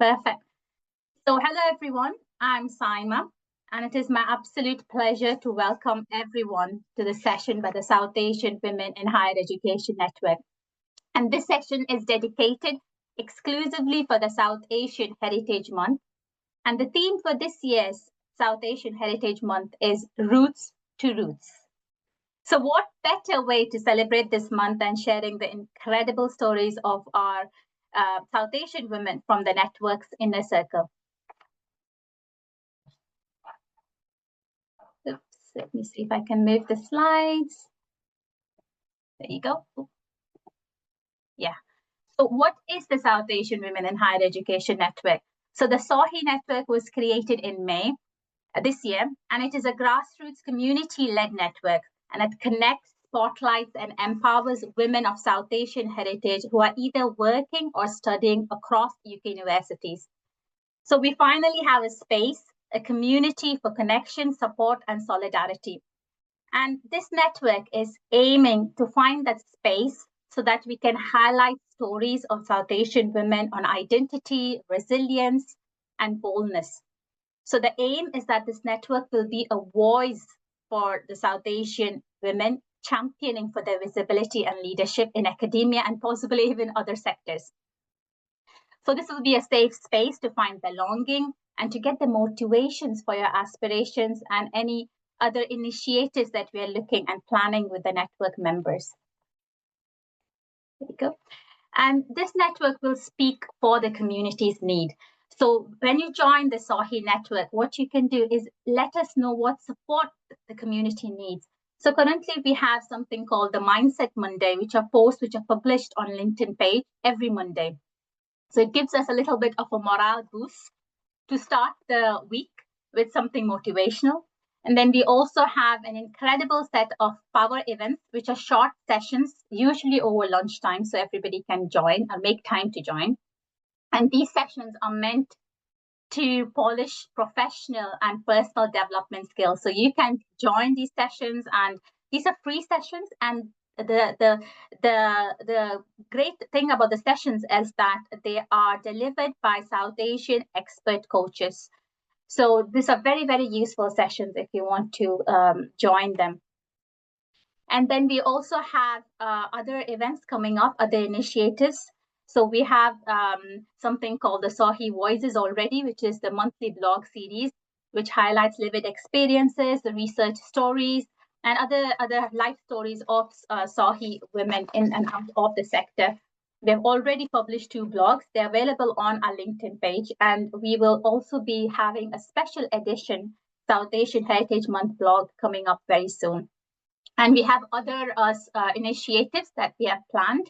Perfect. So hello everyone, I'm Saima, and it is my absolute pleasure to welcome everyone to the session by the South Asian Women in Higher Education Network. And this section is dedicated exclusively for the South Asian Heritage Month. And the theme for this year's South Asian Heritage Month is Roots to Roots. So what better way to celebrate this month than sharing the incredible stories of our South Asian women from the network's inner circle. Oops, let me see if I can move the slides. There you go. Yeah. So what is the South Asian Women in Higher Education Network? So the SAWHE network was created in May this year, and it is a grassroots community-led network, and it connects, spotlights, and empowers women of South Asian heritage who are either working or studying across UK universities. So we finally have a space, a community for connection, support, and solidarity. And this network is aiming to find that space so that we can highlight stories of South Asian women on identity, resilience, and boldness. So the aim is that this network will be a voice for the South Asian women, championing for their visibility and leadership in academia and possibly even other sectors. So this will be a safe space to find belonging and to get the motivations for your aspirations and any other initiatives that we are looking and planning with the network members. There you go. And this network will speak for the community's need. So when you join the SAWHE network, what you can do is let us know what support the community needs. So currently we have something called the Mindset Monday, which are posts which are published on LinkedIn page every Monday. So it gives us a little bit of a morale boost to start the week with something motivational. And then we also have an incredible set of power events, which are short sessions, usually over lunchtime, so everybody can join or make time to join. And these sessions are meant to polish professional and personal development skills. So you can join these sessions, and these are free sessions. And the great thing about the sessions is that they are delivered by South Asian expert coaches. So these are very, very useful sessions if you want to join them. And then we also have other events coming up, other initiatives. So we have something called the SAWHE Voices already, which is the monthly blog series, which highlights lived experiences, the research stories, and other life stories of SAWHE women in and out of the sector. We have already published 2 blogs. They're available on our LinkedIn page, and we will also be having a special edition South Asian Heritage Month blog coming up very soon. And we have other initiatives that we have planned.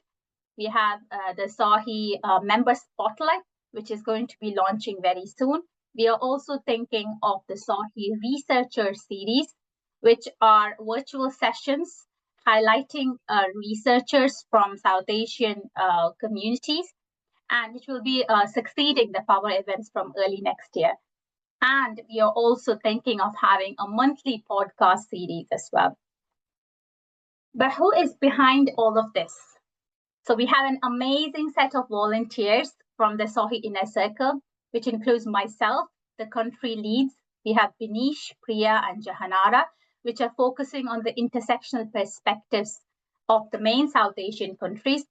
We have the SAWHE Member Spotlight, which is going to be launching very soon. We are also thinking of the SAWHE Researcher Series, which are virtual sessions highlighting researchers from South Asian communities, and which will be succeeding the power events from early next year. And we are also thinking of having a monthly podcast series as well. But who is behind all of this? So we have an amazing set of volunteers from the SAWHE Inner Circle, which includes myself, the country leads. We have Binish, Priya, and Jahanara, which are focusing on the intersectional perspectives of the main South Asian countries.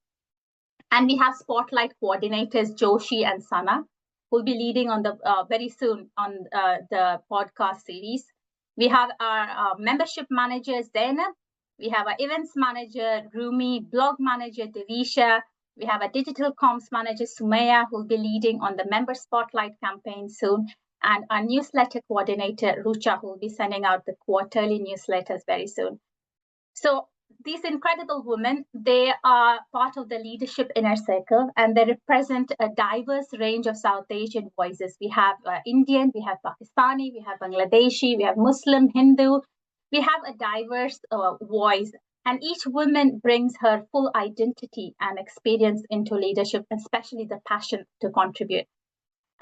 And we have spotlight coordinators, Joshi and Sana, who will be leading on the very soon on the podcast series. We have our membership manager, Zainab. We have our events manager, Rumi, blog manager, Devisha. We have a digital comms manager, Sumaya, who will be leading on the member spotlight campaign soon. And our newsletter coordinator, Rucha, who will be sending out the quarterly newsletters very soon. So these incredible women, they are part of the leadership inner circle, and they represent a diverse range of South Asian voices. We have Indian, we have Pakistani, we have Bangladeshi, we have Muslim, Hindu. We have a diverse voice, and each woman brings her full identity and experience into leadership, especially the passion to contribute.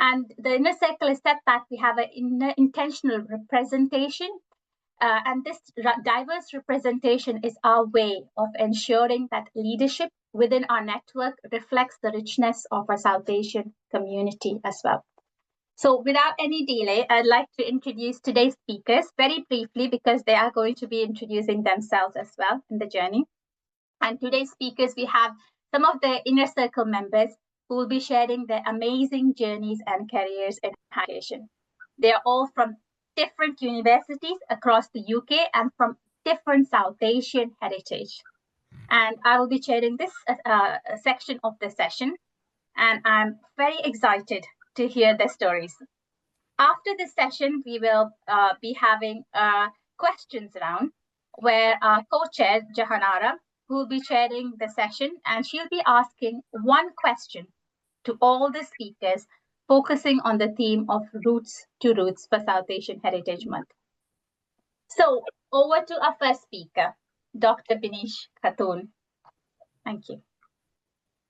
And the inner circle is set that we have an intentional representation. And this diverse representation is our way of ensuring that leadership within our network reflects the richness of our South Asian community as well. So without any delay, I'd like to introduce today's speakers very briefly because they are going to be introducing themselves as well in the journey. And today's speakers, we have some of the Inner Circle members who will be sharing their amazing journeys and careers in education. They are all from different universities across the UK and from different South Asian heritage. And I will be chairing this section of the session. And I'm very excited to hear their stories. After this session, we will be having a questions round where our co-chair, Jahanara, who will be chairing the session, and she'll be asking one question to all the speakers, focusing on the theme of Roots to Roots for South Asian Heritage Month. So over to our first speaker, Dr. Binish Khatun. Thank you.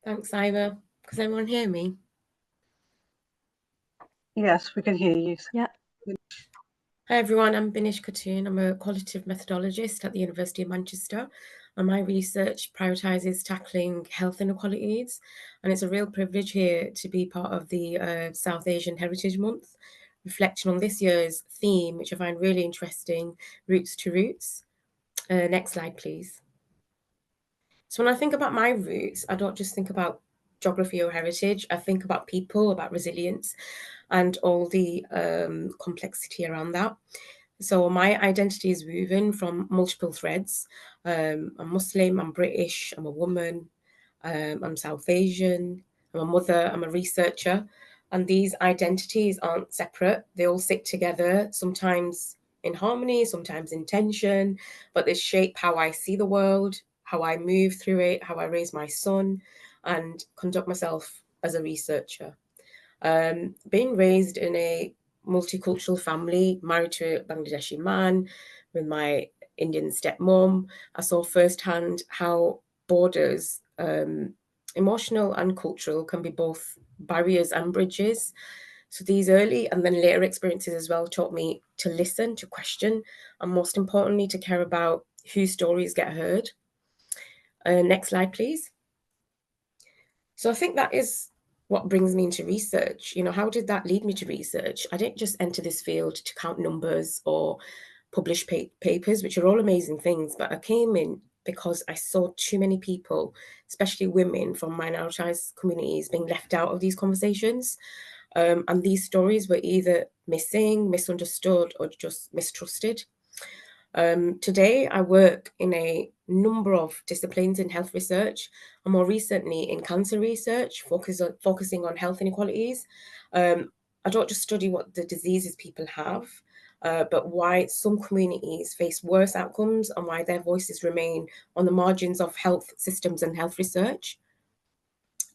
Thanks, Ira. Can everyone hear me? Yes, we can hear you. Yeah. Hi everyone, I'm Binish Khatun. I'm a qualitative methodologist at the University of Manchester, and my research prioritises tackling health inequalities, and it's a real privilege here to be part of the South Asian Heritage Month, reflecting on this year's theme, which I find really interesting, Roots to Roots. Next slide, please. So when I think about my roots, I don't just think about geography or heritage, I think about people, about resilience, and all the complexity around that. So my identity is woven from multiple threads. I'm Muslim, I'm British, I'm a woman, I'm South Asian, I'm a mother, I'm a researcher. And these identities aren't separate. They all sit together, sometimes in harmony, sometimes in tension, but they shape how I see the world, how I move through it, how I raise my son, and conduct myself as a researcher. Being raised in a multicultural family, married to a Bangladeshi man, with my Indian stepmom, I saw firsthand how borders, emotional and cultural, can be both barriers and bridges. So these early and then later experiences as well taught me to listen, to question, and most importantly, to care about whose stories get heard. Next slide, please. So I think that is what brings me into research. You know, how did that lead me to research? I didn't just enter this field to count numbers or publish papers, which are all amazing things, but I came in because I saw too many people, especially women from minoritized communities, being left out of these conversations. And these stories were either missing, misunderstood, or just mistrusted. Today, I work in a number of disciplines in health research, and more recently in cancer research, focusing on health inequalities. I don't just study what the diseases people have, but why some communities face worse outcomes and why their voices remain on the margins of health systems and health research.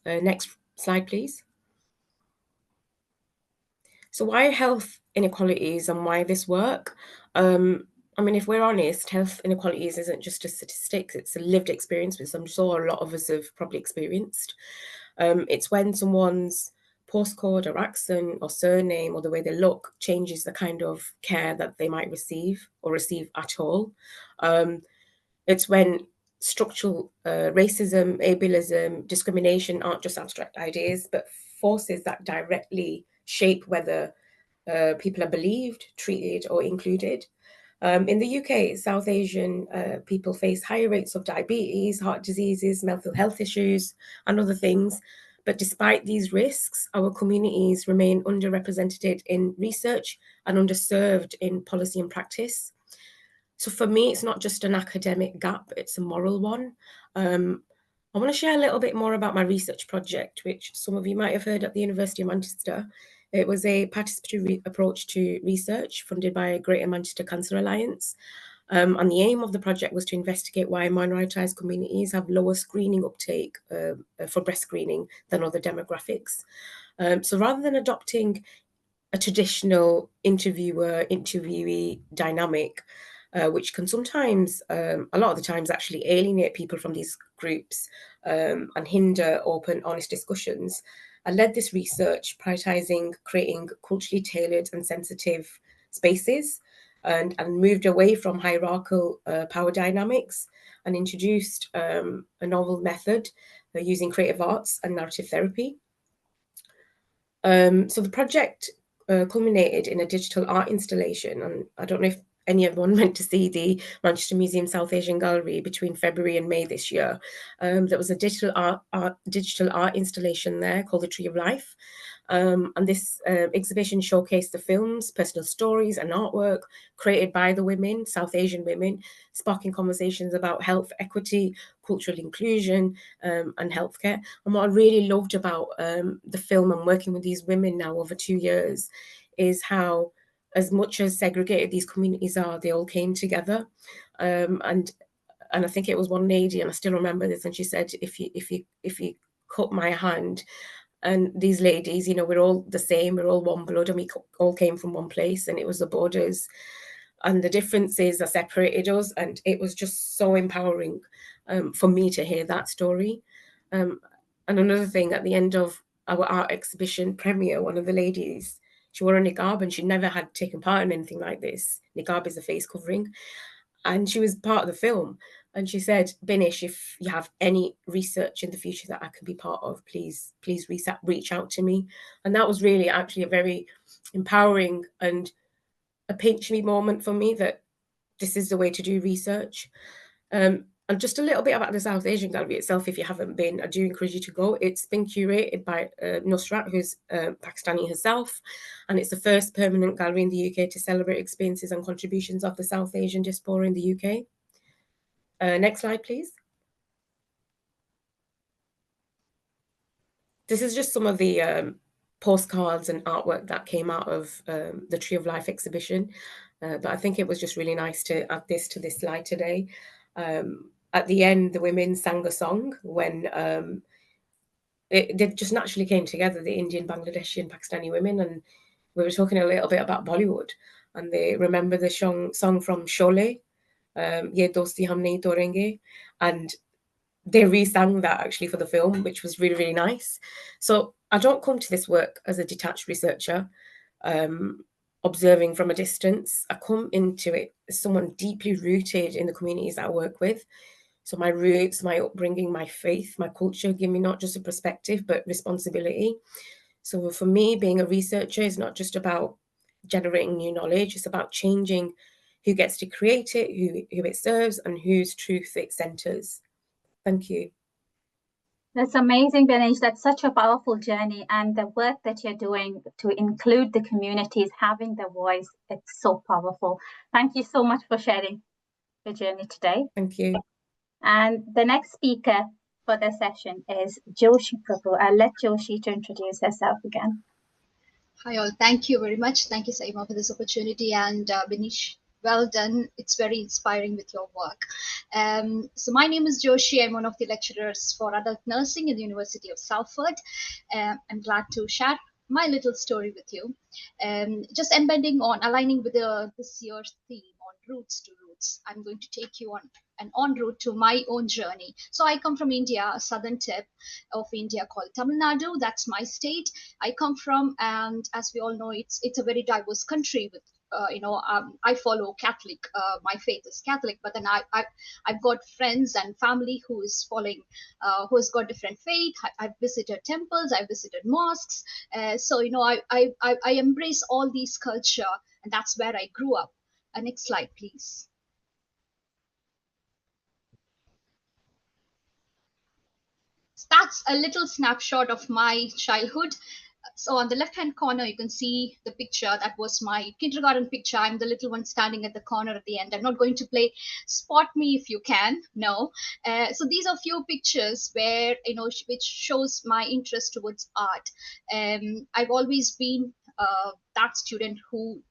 Next slide, please. So why health inequalities and why this work? I mean, if we're honest, health inequalities isn't just a statistic, it's a lived experience, which I'm sure a lot of us have probably experienced. It's when someone's postcode or accent or surname or the way they look changes the kind of care that they might receive or receive at all. It's when structural racism, ableism, discrimination aren't just abstract ideas, but forces that directly shape whether people are believed, treated, or included. In the UK, South Asian people face higher rates of diabetes, heart diseases, mental health issues, and other things. But despite these risks, our communities remain underrepresented in research and underserved in policy and practice. So for me, it's not just an academic gap, it's a moral one. I want to share a little bit more about my research project, which some of you might have heard at the University of Manchester. It was a participatory approach to research funded by Greater Manchester Cancer Alliance. And the aim of the project was to investigate why minoritized communities have lower screening uptake for breast screening than other demographics. So rather than adopting a traditional interviewee dynamic, which can sometimes, a lot of the times, actually alienate people from these groups and hinder open, honest discussions. I led this research prioritizing creating culturally tailored and sensitive spaces and moved away from hierarchical power dynamics and introduced a novel method using creative arts and narrative therapy. So the project culminated in a digital art installation, and I don't know if anyone went to see the Manchester Museum South Asian Gallery between February and May this year. There was a digital art installation there called The Tree of Life. And this exhibition showcased the films, personal stories and artwork created by the women, South Asian women, sparking conversations about health equity, cultural inclusion, and healthcare. And what I really loved about the film and working with these women now over 2 years is how, as much as segregated these communities are, they all came together. And I think it was one lady, and I still remember this, and she said, if you cut my hand, and these ladies, you know, we're all the same, we're all one blood, and we all came from one place, and it was the borders and the differences that separated us. And it was just so empowering for me to hear that story. And another thing, at the end of our art exhibition premiere, one of the ladies, she wore a niqab, and she never had taken part in anything like this. Niqab is a face covering, and she was part of the film. And she said, Binish, if you have any research in the future that I can be part of, please reach out to me. And that was really actually a very empowering and a pinch me moment for me, that this is the way to do research. And just a little bit about the South Asian Gallery itself, if you haven't been, I do encourage you to go. It's been curated by Nusrat, who's Pakistani herself, and it's the first permanent gallery in the UK to celebrate experiences and contributions of the South Asian diaspora in the UK. Next slide, please. This is just some of the postcards and artwork that came out of the Tree of Life exhibition. But I think it was just really nice to add this to this slide today. At the end, the women sang a song when they just naturally came together, the Indian, Bangladeshi and Pakistani women. And we were talking a little bit about Bollywood, and they remember the song from Sholay, Ye Dosti Hum Nahi Torenge, and they re-sang that actually for the film, which was really, really nice. So I don't come to this work as a detached researcher, observing from a distance. I come into it as someone deeply rooted in the communities that I work with. So my roots, my upbringing, my faith, my culture give me not just a perspective, but responsibility. So for me, being a researcher is not just about generating new knowledge, it's about changing who gets to create it, who it serves, and whose truth it centers. Thank you. That's amazing, Binish. That's such a powerful journey, and the work that you're doing to include the communities, having their voice, it's so powerful. Thank you so much for sharing your journey today. Thank you. And the next speaker for the session is Joshi Prabhu. I'll let Joshi to introduce herself again. Hi all, thank you very much. Thank you, Saima, for this opportunity, and Binish, well done. It's very inspiring with your work. So my name is Joshi. I'm one of the lecturers for adult nursing in the University of Salford. I'm glad to share my little story with you. Just aligning with this year's theme on roots to roots. I'm going to take you on an en route to my own journey. So I come from India, a southern tip of India called Tamil Nadu. That's my state I come from, and as we all know, it's a very diverse country with I follow Catholic. My faith is Catholic, but then I've got friends and family who is following, who has got different faith. I've visited temples, I've visited mosques. So I embrace all these culture, and that's where I grew up. Next slide, please. That's a little snapshot of my childhood. So on the left hand corner, you can see the picture. That was my kindergarten picture. I'm the little one standing at the corner at the end. I'm not going to play spot me if you can. No. So these are few pictures where, which shows my interest towards art. I've always been that student who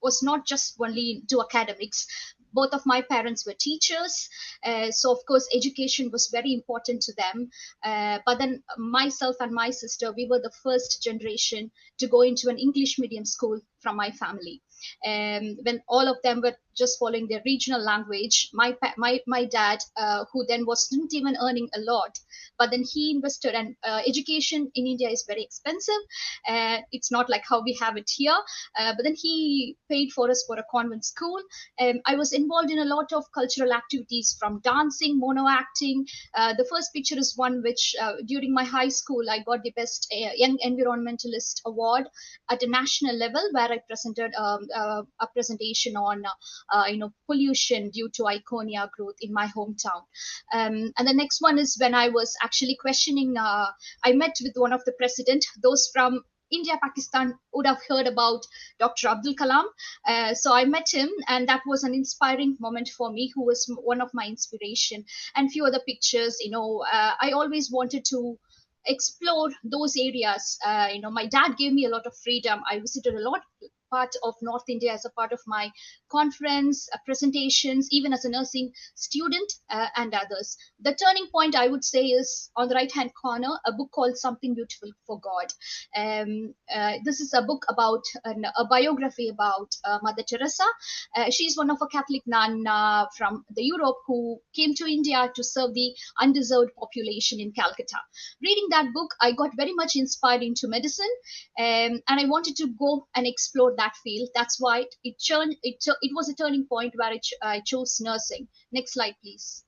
was not just only into academics. Both of my parents were teachers, so of course education was very important to them. But then myself and my sister, we were the first generation to go into an English medium school from my family. When all of them were just following their regional language, my dad, who then wasn't even earning a lot, but then he invested, and education in India is very expensive. It's not like how we have it here. But then he paid for us for a convent school. I was involved in a lot of cultural activities, from dancing, mono acting. The first picture is one which during my high school I got the best young environmentalist award at a national level, where I presented a presentation on pollution due to Iconia growth in my hometown. And the next one is when I was actually questioning. I met with one of the president. Those from India, Pakistan would have heard about Dr. Abdul Kalam. So I met him, and that was an inspiring moment for me, who was one of my inspiration. And few other pictures, I always wanted to explore those areas. My dad gave me a lot of freedom. I visited a lot part of North India as a part of my conference, presentations, even as a nursing student, and others. The turning point, I would say, is on the right-hand corner, a book called Something Beautiful for God. This is a book about a biography about Mother Teresa. She's one of a Catholic nun from the Europe who came to India to serve the undeserved population in Calcutta. Reading that book, I got very much inspired into medicine, and I wanted to go and explore that field. That's why it was a turning point where I chose nursing. Next slide, please.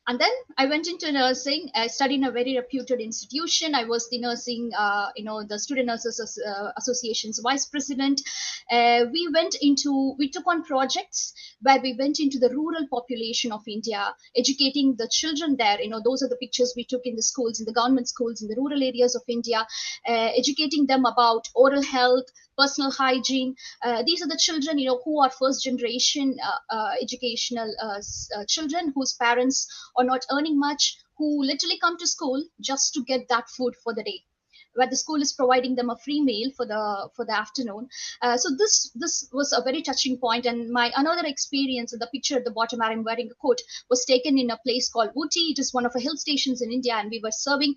And then I went into nursing. I studied in a very reputed institution. I was the nursing, the Student Nurses Association's vice president. We took on projects where we went into the rural population of India, educating the children there. Those are the pictures we took in the schools, in the government schools, in the rural areas of India, educating them about oral health, personal hygiene. These are the children, who are first generation educational children whose parents are not earning much, who literally come to school just to get that food for the day, where the school is providing them a free meal for the afternoon. So this was a very touching point. And my another experience, the picture at the bottom where I'm wearing a coat, was taken in a place called Ooty. It is one of the hill stations in India, and we were serving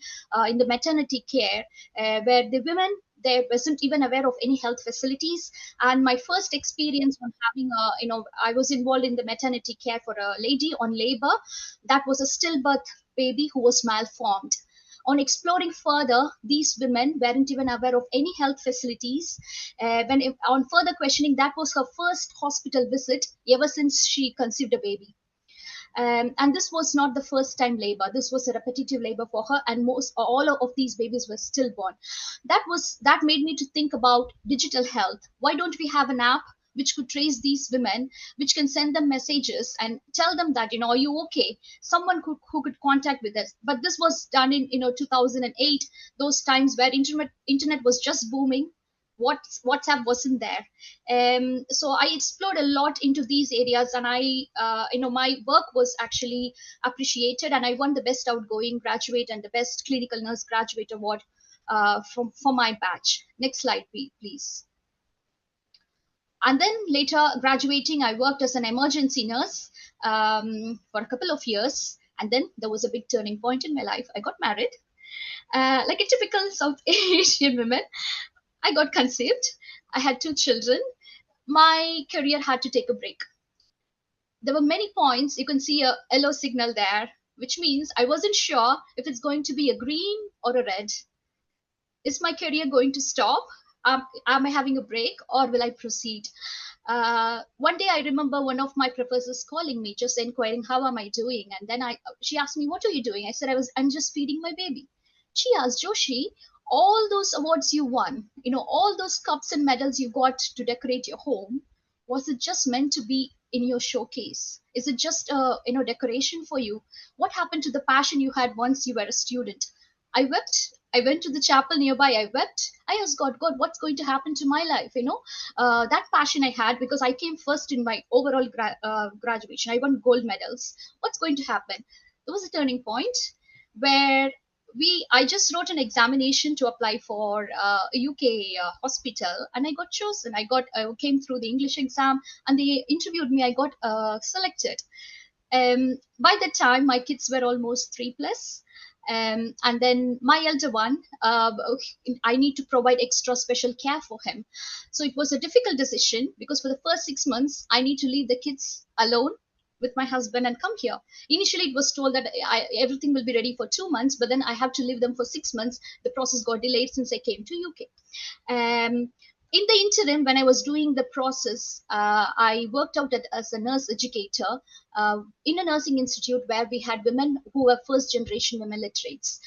in the maternity care, where the women, they wasn't even aware of any health facilities. And my first experience on having I was involved in the maternity care for a lady on labor. That was a stillbirth baby who was malformed. On exploring further, these women weren't even aware of any health facilities. On further questioning, that was her first hospital visit ever since she conceived a baby. And this was not the first time labor. This was a repetitive labor for her, and all of these babies were stillborn. That made me to think about digital health. Why don't we have an app which could trace these women, which can send them messages and tell them that, are you okay? Someone who could contact with us. But this was done in 2008, those times where internet was just booming. WhatsApp wasn't there. So I explored a lot into these areas, and my work was actually appreciated, and I won the best outgoing graduate and the best clinical nurse graduate award for my batch. Next slide, please. And then later, graduating, I worked as an emergency nurse for a couple of years. And then there was a big turning point in my life. I got married. Like a typical South Asian woman, I got conceived. I had 2 children. My career had to take a break. There were many points. You can see a yellow signal there, which means I wasn't sure if it's going to be a green or a red. Is my career going to stop? Am I having a break, or will I proceed? One day I remember one of my professors calling me, just inquiring how am I doing. And then she asked me, what are you doing? I said, I'm just feeding my baby. She asked, Joshi, all those awards you won, all those cups and medals you got to decorate your home, was it just meant to be in your showcase? Is it just a decoration for you? What happened to the passion you had once you were a student? I wept. I went to the chapel nearby. I wept. I asked God, what's going to happen to my life? That passion I had, because I came first in my overall graduation. I won gold medals. What's going to happen? There was a turning point where I just wrote an examination to apply for a UK hospital, and I got chosen. I came through the English exam, and they interviewed me. I got selected. By that time, my kids were almost 3+. And then my elder one, I need to provide extra special care for him. So it was a difficult decision because for the first 6 months, I need to leave the kids alone with my husband and come here. Initially, it was told that everything will be ready for 2 months, but then I have to leave them for 6 months. The process got delayed since I came to UK. In the interim, when I was doing the process, I worked out as a nurse educator in a nursing institute where we had women who were first generation women literates.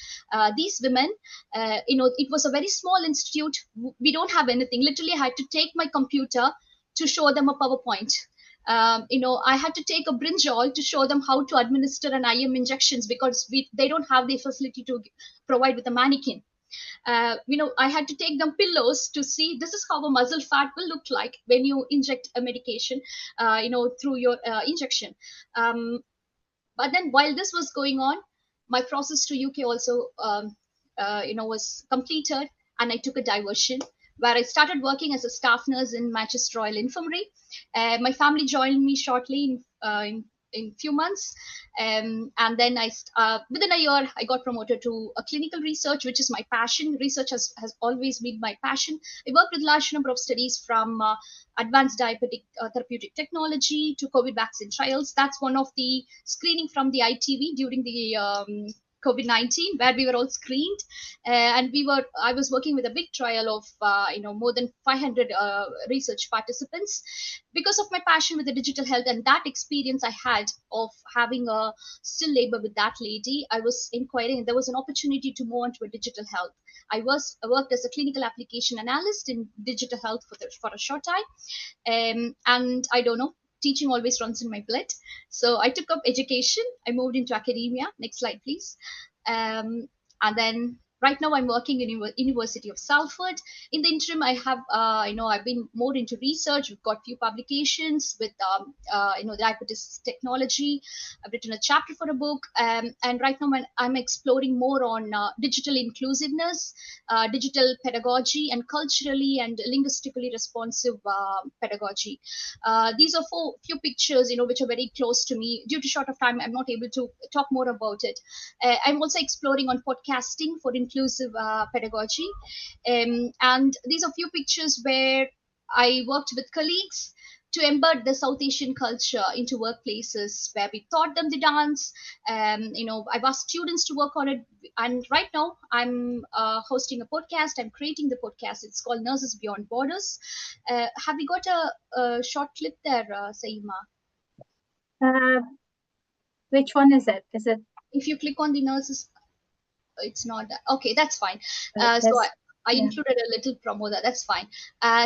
These women, it was a very small institute. We don't have anything. Literally, I had to take my computer to show them a PowerPoint. I had to take a brinjal to show them how to administer an IM injections because they don't have the facility to provide with a mannequin. I had to take them pillows to see this is how a muscle fat will look like when you inject a medication, through your injection. But then while this was going on, my process to UK also, was completed, and I took a diversion where I started working as a staff nurse in Manchester Royal Infirmary. My family joined me shortly in few months, and then within a year I got promoted to a clinical research, which is my passion. Research has always been my passion. I worked with large number of studies from advanced diabetic therapeutic technology to COVID vaccine trials. That's one of the screening from the ITV during the COVID-19, where we were all screened, and I was working with a big trial of more than 500 research participants. Because of my passion with the digital health and that experience I had of having a still labor with that lady, I was inquiring, and there was an opportunity to move on to a digital health. I worked as a clinical application analyst in digital health for a short time, and I don't know, teaching always runs in my blood. So I took up education. I moved into academia. Next slide, please. And then right now I'm working in University of Salford. In the interim, I have, I've been more into research. We've got few publications with, diabetes technology. I've written a chapter for a book. And right now I'm exploring more on digital inclusiveness, digital pedagogy, and culturally and linguistically responsive pedagogy. These are few pictures, which are very close to me. Due to short of time, I'm not able to talk more about it. I'm also exploring on podcasting for inclusive pedagogy. And these are few pictures where I worked with colleagues to embed the South Asian culture into workplaces where we taught them the dance. I've asked students to work on it. And right now I'm hosting a podcast. I'm creating the podcast. It's called Nurses Beyond Borders. Have we got a short clip there, Saima? Which one is it? Is it? If you click on the nurses, it's not that. Okay, that's fine. I included a little promo there. That's fine.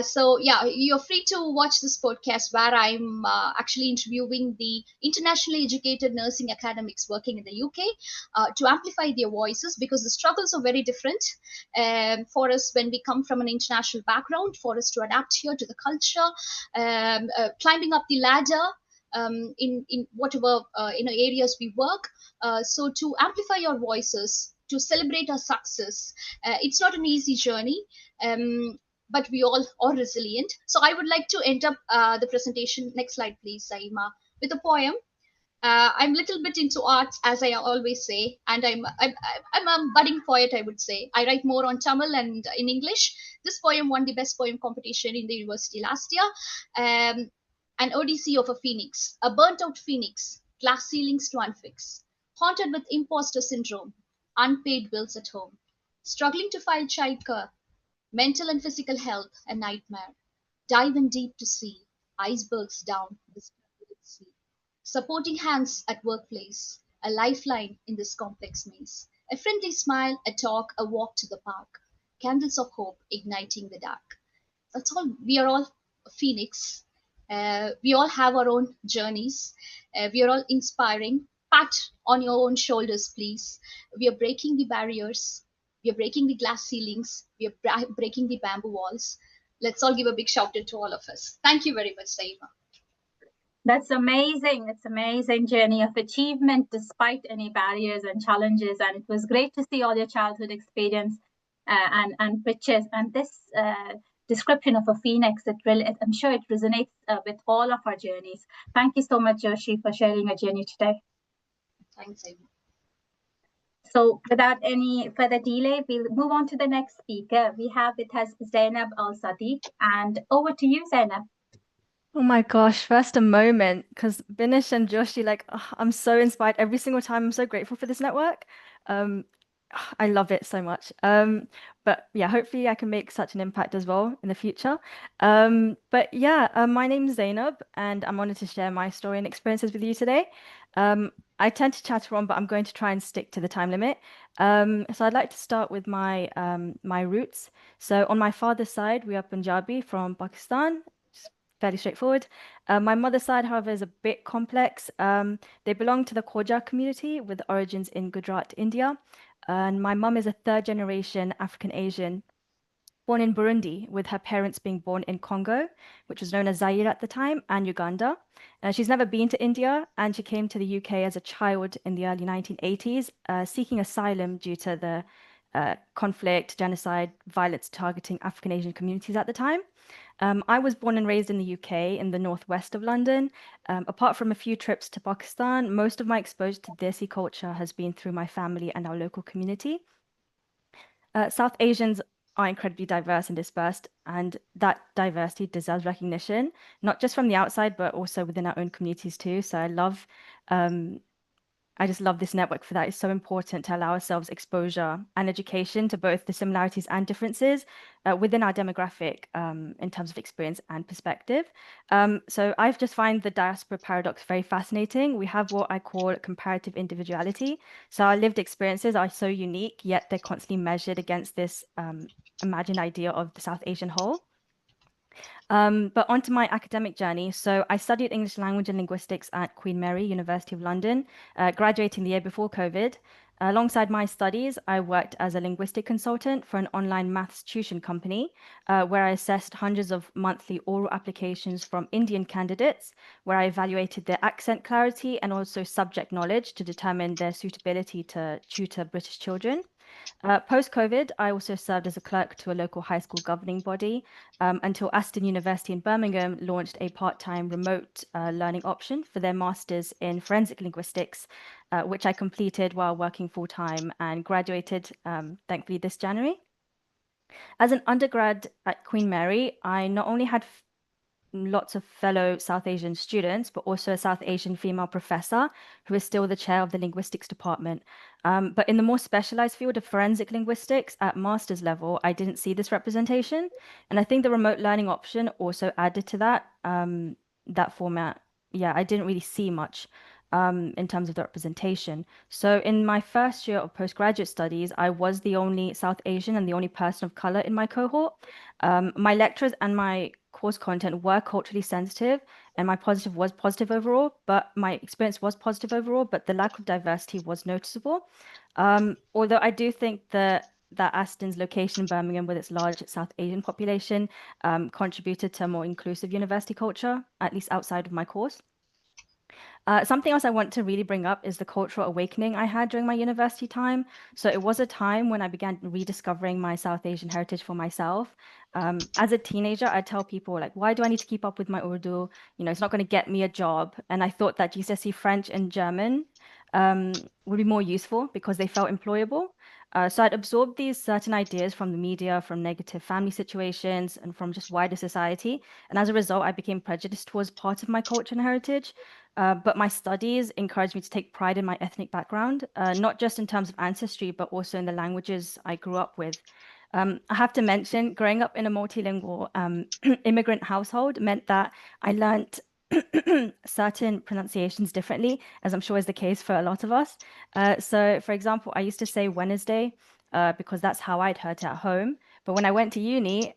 So yeah, you're free to watch this podcast where I'm actually interviewing the internationally educated nursing academics working in the UK to amplify their voices, because the struggles are very different for us when we come from an international background, for us to adapt here to the culture, climbing up the ladder in whatever areas we work. So to amplify your voices, to celebrate our success, it's not an easy journey, but we all are resilient. So I would like to end up the presentation. Next slide, please, Saima, with a poem. I'm a little bit into arts, as I always say, and I'm a budding poet, I would say. I write more on Tamil and in English. This poem won the best poem competition in the university last year. An Odyssey of a Phoenix, a burnt-out phoenix, glass ceilings to unfix, haunted with imposter syndrome, unpaid bills at home, struggling to file childcare, mental and physical health a nightmare, dive in deep to see icebergs down this sea, supporting hands at workplace, a lifeline in this complex maze, a friendly smile, a talk, a walk to the park, candles of hope igniting the dark. That's all. We are all a phoenix. We all have our own journeys. We are all inspiring. Pat on your own shoulders, please. We are breaking the barriers. We are breaking the glass ceilings. We are breaking the bamboo walls. Let's all give a big shout out to all of us. Thank you very much, Saima. That's amazing. It's an amazing journey of achievement despite any barriers and challenges. And it was great to see all your childhood experience and pictures. And this description of a phoenix, I'm sure it resonates with all of our journeys. Thank you so much, Joshi, for sharing your journey today. Thanks, Saima. So without any further delay, we'll move on to the next speaker. We have with us Zainab Al-Sadiq, and over to you, Zainab. Oh my gosh, first a moment, because Binish and Joshi, like, I'm so inspired every single time. I'm so grateful for this network. Um, I love it so much. But yeah, hopefully I can make such an impact as well in the future. But yeah, my name's Zainab, and I'm honored to share my story and experiences with you today. I tend to chatter on, but I'm going to try and stick to the time limit. So I'd like to start with my roots. So on my father's side, we are Punjabi from Pakistan. Fairly straightforward. My mother's side, however, is a bit complex. They belong to the Khoja community with origins in Gujarat, India. And my mum is a third generation African Asian born in Burundi, with her parents being born in Congo, which was known as Zaire at the time, and Uganda. She's never been to India, and she came to the UK as a child in the early 1980s, seeking asylum due to the conflict, genocide, violence targeting African Asian communities at the time. I was born and raised in the UK in the northwest of London. Apart from a few trips to Pakistan, most of my exposure to Desi culture has been through my family and our local community. South Asians are incredibly diverse and dispersed, and that diversity deserves recognition, not just from the outside, but also within our own communities too. So I just love this network for that. It's so important to allow ourselves exposure and education to both the similarities and differences within our demographic in terms of experience and perspective. So I've just find the diaspora paradox very fascinating. We have what I call comparative individuality. So our lived experiences are so unique, yet they're constantly measured against this imagined idea of the South Asian whole. But onto my academic journey. So I studied English language and linguistics at Queen Mary, University of London, graduating the year before COVID. Alongside my studies, I worked as a linguistic consultant for an online maths tuition company, where I assessed hundreds of monthly oral applications from Indian candidates, where I evaluated their accent clarity and also subject knowledge to determine their suitability to tutor British children. Post-COVID, I also served as a clerk to a local high school governing body until Aston University in Birmingham launched a part-time remote learning option for their master's in forensic linguistics, which I completed while working full-time and graduated, thankfully, this January. As an undergrad at Queen Mary, I not only had lots of fellow South Asian students, but also a South Asian female professor who is still the chair of the linguistics department. But in the more specialized field of forensic linguistics at master's level, I didn't see this representation. And I think the remote learning option also added to that format. Yeah, I didn't really see much in terms of the representation. So in my first year of postgraduate studies, I was the only South Asian and the only person of color in my cohort. My lecturers and my course content were culturally sensitive, and my positive was positive overall, but my experience was positive overall, but the lack of diversity was noticeable. Although I do think that Aston's location in Birmingham with its large South Asian population contributed to a more inclusive university culture, at least outside of my course. Something else I want to really bring up is the cultural awakening I had during my university time. So it was a time when I began rediscovering my South Asian heritage for myself. As a teenager, I'd tell people like, why do I need to keep up with my Urdu? You know, it's not going to get me a job. And I thought that GCSE French and German would be more useful because they felt employable. So I'd absorbed these certain ideas from the media, from negative family situations, and from just wider society. And as a result, I became prejudiced towards part of my culture and heritage. But my studies encouraged me to take pride in my ethnic background, not just in terms of ancestry, but also in the languages I grew up with. I have to mention, growing up in a multilingual immigrant household meant that I learned certain pronunciations differently, as I'm sure is the case for a lot of us. So, for example, I used to say Wednesday because that's how I'd heard it at home. But when I went to uni,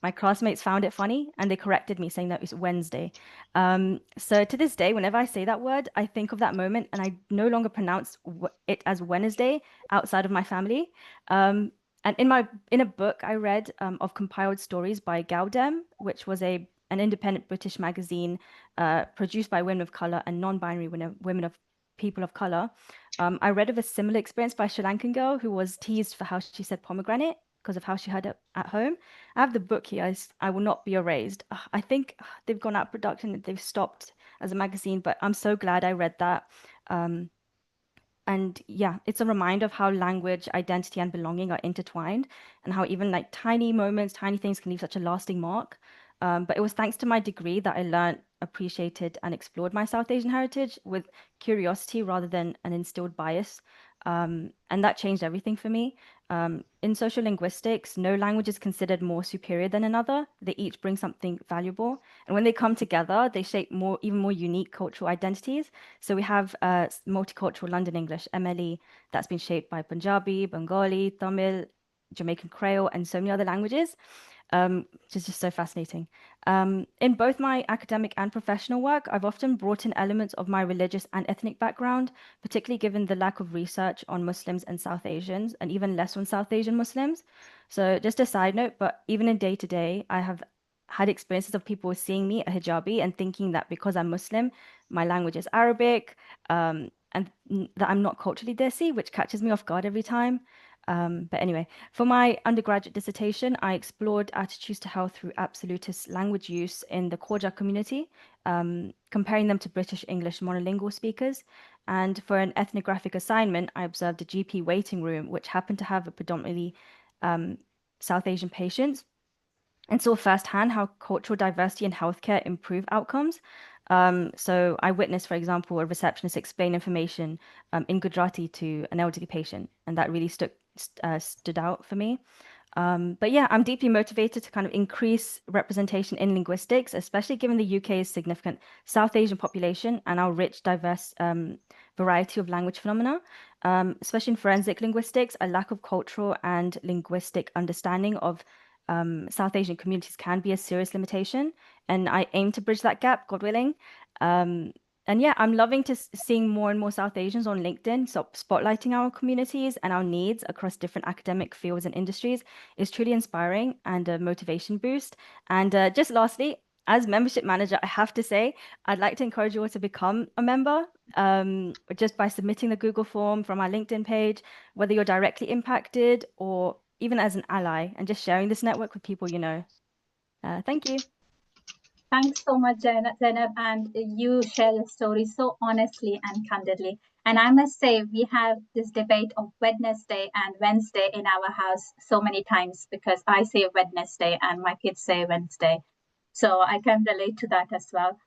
my classmates found it funny and they corrected me saying that it was Wednesday. So to this day, whenever I say that word, I think of that moment and I no longer pronounce it as Wednesday outside of my family. And in a book I read of compiled stories by Gaudem, which was an independent British magazine produced by women of color and non-binary women of people of color. I read of a similar experience by a Sri Lankan girl who was teased for how she said pomegranate because of how she heard it at home. I have the book here. I Will Not Be Erased. I think they've gone out of production. They've stopped as a magazine, but I'm so glad I read that. And yeah, it's a reminder of how language, identity, and belonging are intertwined, and how even like tiny moments, tiny things can leave such a lasting mark. But it was thanks to my degree that I learned, appreciated, and explored my South Asian heritage with curiosity rather than an instilled bias. And that changed everything for me. In social linguistics, no language is considered more superior than another. They each bring something valuable. And when they come together, they shape even more unique cultural identities. So we have multicultural London English, MLE, that's been shaped by Punjabi, Bengali, Tamil, Jamaican Creole, and so many other languages, which is just so fascinating. In both my academic and professional work, I've often brought in elements of my religious and ethnic background, particularly given the lack of research on Muslims and South Asians, and even less on South Asian Muslims. So just a side note, but even in day to day, I have had experiences of people seeing me a hijabi and thinking that because I'm Muslim, my language is Arabic, and that I'm not culturally desi, which catches me off guard every time. But anyway, for my undergraduate dissertation, I explored attitudes to health through absolutist language use in the Khoja community, comparing them to British English monolingual speakers. And for an ethnographic assignment, I observed a GP waiting room, which happened to have a predominantly South Asian patients, and saw firsthand how cultural diversity in healthcare improve outcomes. So I witnessed, for example, a receptionist explain information in Gujarati to an elderly patient, and that really stood out for me. But yeah, I'm deeply motivated to kind of increase representation in linguistics, especially given the UK's significant South Asian population and our rich, diverse variety of language phenomena. Especially in forensic linguistics, a lack of cultural and linguistic understanding of South Asian communities can be a serious limitation, and I aim to bridge that gap, God willing. And yeah, I'm loving to seeing more and more South Asians on LinkedIn, so spotlighting our communities and our needs across different academic fields and industries is truly inspiring and a motivation boost. And just lastly, as membership manager, I have to say, I'd like to encourage you all to become a member just by submitting the Google form from our LinkedIn page, whether you're directly impacted or even as an ally, and just sharing this network with people you know. Thank you. Thanks so much, Zainab, and you share your story so honestly and candidly. And I must say, we have this debate of Wednesday and Wednesday in our house so many times because I say Wednesday and my kids say Wednesday. So I can relate to that as well.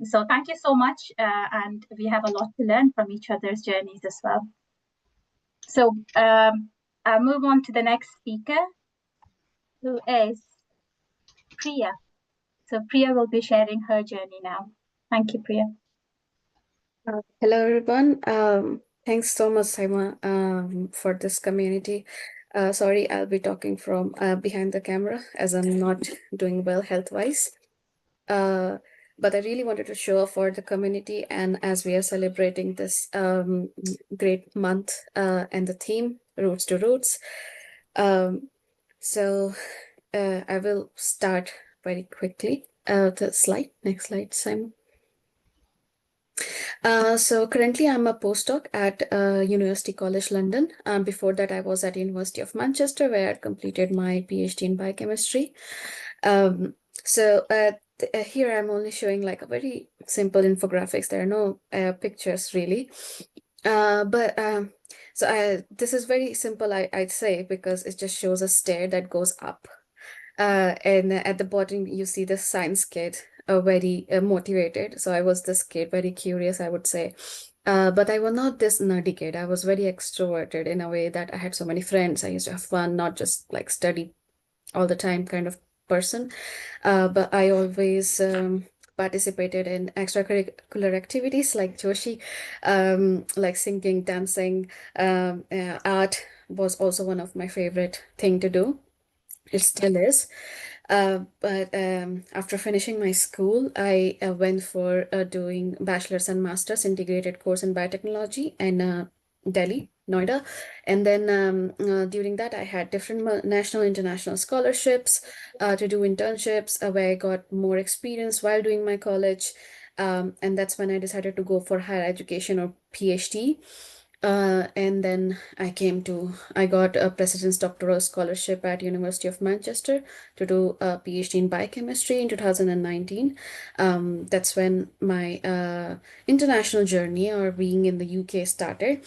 So thank you so much. And we have a lot to learn from each other's journeys as well. So I'll move on to the next speaker, who is Priya. So Priya will be sharing her journey now. Thank you, Priya. Hello, everyone. Thanks so much, Saima, for this community. Sorry, I'll be talking from behind the camera as I'm not doing well health-wise. But I really wanted to show up for the community, and as we are celebrating this great month and the theme, Roots to Roots. So I will start very quickly. The slide, next slide, Simon. So currently I'm a postdoc at University College London. Before that, I was at University of Manchester, where I completed my PhD in biochemistry. Here I'm only showing like a very simple infographics. There are no pictures really. This is very simple, I'd say, because it just shows a stair that goes up. And at the bottom, you see the science kid, very motivated. So I was this kid, very curious, I would say. But I was not this nerdy kid. I was very extroverted in a way that I had so many friends. I used to have fun, not just like study all the time kind of person. But I always participated in extracurricular activities like Joshi, like singing, dancing, art was also one of my favorite thing to do. It still is. But after finishing my school, I went for doing bachelor's and master's integrated course in biotechnology in Delhi, Noida. And then during that, I had different national, international scholarships to do internships where I got more experience while doing my college. And that's when I decided to go for higher education or PhD. And then I got a President's Doctoral Scholarship at University of Manchester to do a PhD in biochemistry in 2019. That's when my international journey or being in the UK started,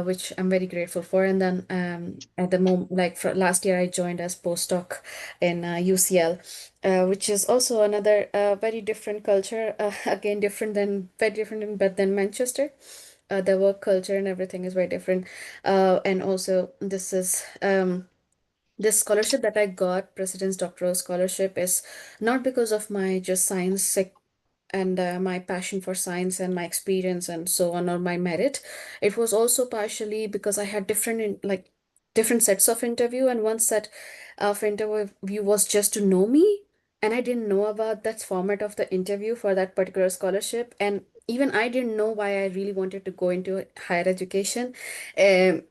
which I'm very grateful for. And then at the moment, like for last year, I joined as postdoc in UCL, which is also another very different culture, again, very different but than Manchester. The work culture and everything is very different. And also, this scholarship that I got, President's Doctoral Scholarship, is not because of my just science and my passion for science and my experience and so on, or my merit. It was also partially because I had different sets of interview, and one set of interview was just to know me, and I didn't know about that format of the interview for that particular scholarship, and even I didn't know why I really wanted to go into higher education. I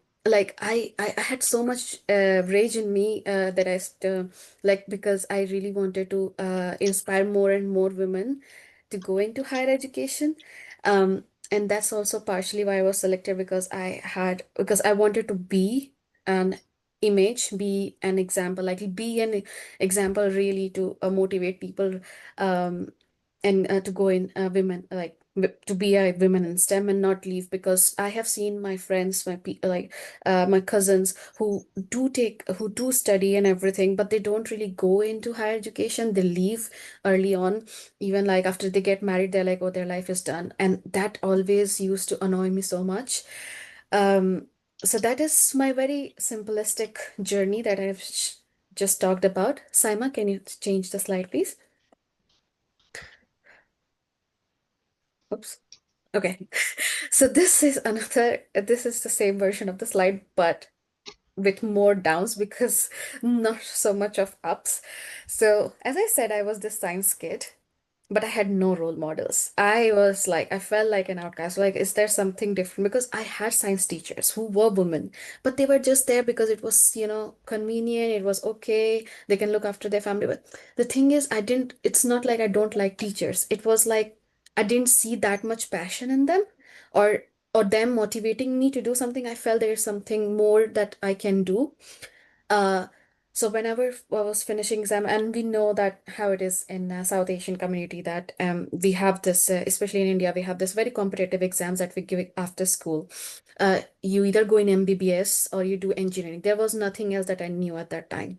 had so much rage in me that because I really wanted to inspire more and more women to go into higher education. And that's also partially why I was selected, because I wanted to be an be an example, be an example really to motivate people, um, and to go in women to be a women in STEM and not leave, because I have seen my friends, my cousins who do study and everything, but they don't really go into higher education. They leave early on, even like after they get married, they're like, oh, their life is done. And that always used to annoy me so much. Um, so that is my very simplistic journey that I've just talked about. Saima, can you change the slide, please? Oops. Okay. So this is the same version of the slide, but with more downs because not so much of ups. So as I said, I was this science kid, but I had no role models. I felt like an outcast. Like, is there something different? Because I had science teachers who were women, but they were just there because it was, convenient. It was okay. They can look after their family. But the thing is, it's not like I don't like teachers. It was like I didn't see that much passion in them, or or them motivating me to do something. I felt there's something more that I can do. Uh, so whenever I was finishing exam, and we know that how it is in South Asian community, that we have this, especially in India, we have this very competitive exams that we give after school. You either go in MBBS or you do engineering. There was nothing else that I knew at that time,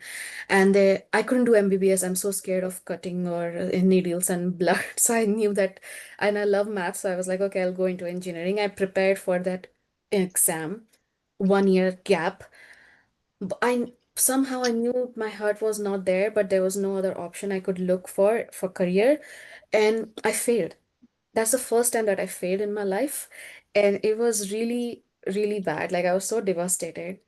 and I couldn't do MBBS. I'm so scared of cutting or needles and blood. So I knew that, and I love math, so I was like, okay, I'll go into engineering. I prepared for that exam, 1 year gap. I somehow I knew my heart was not there, but there was no other option I could look for career, and I failed. That's the first time that I failed in my life, and it was really, really bad. Like, I was so devastated.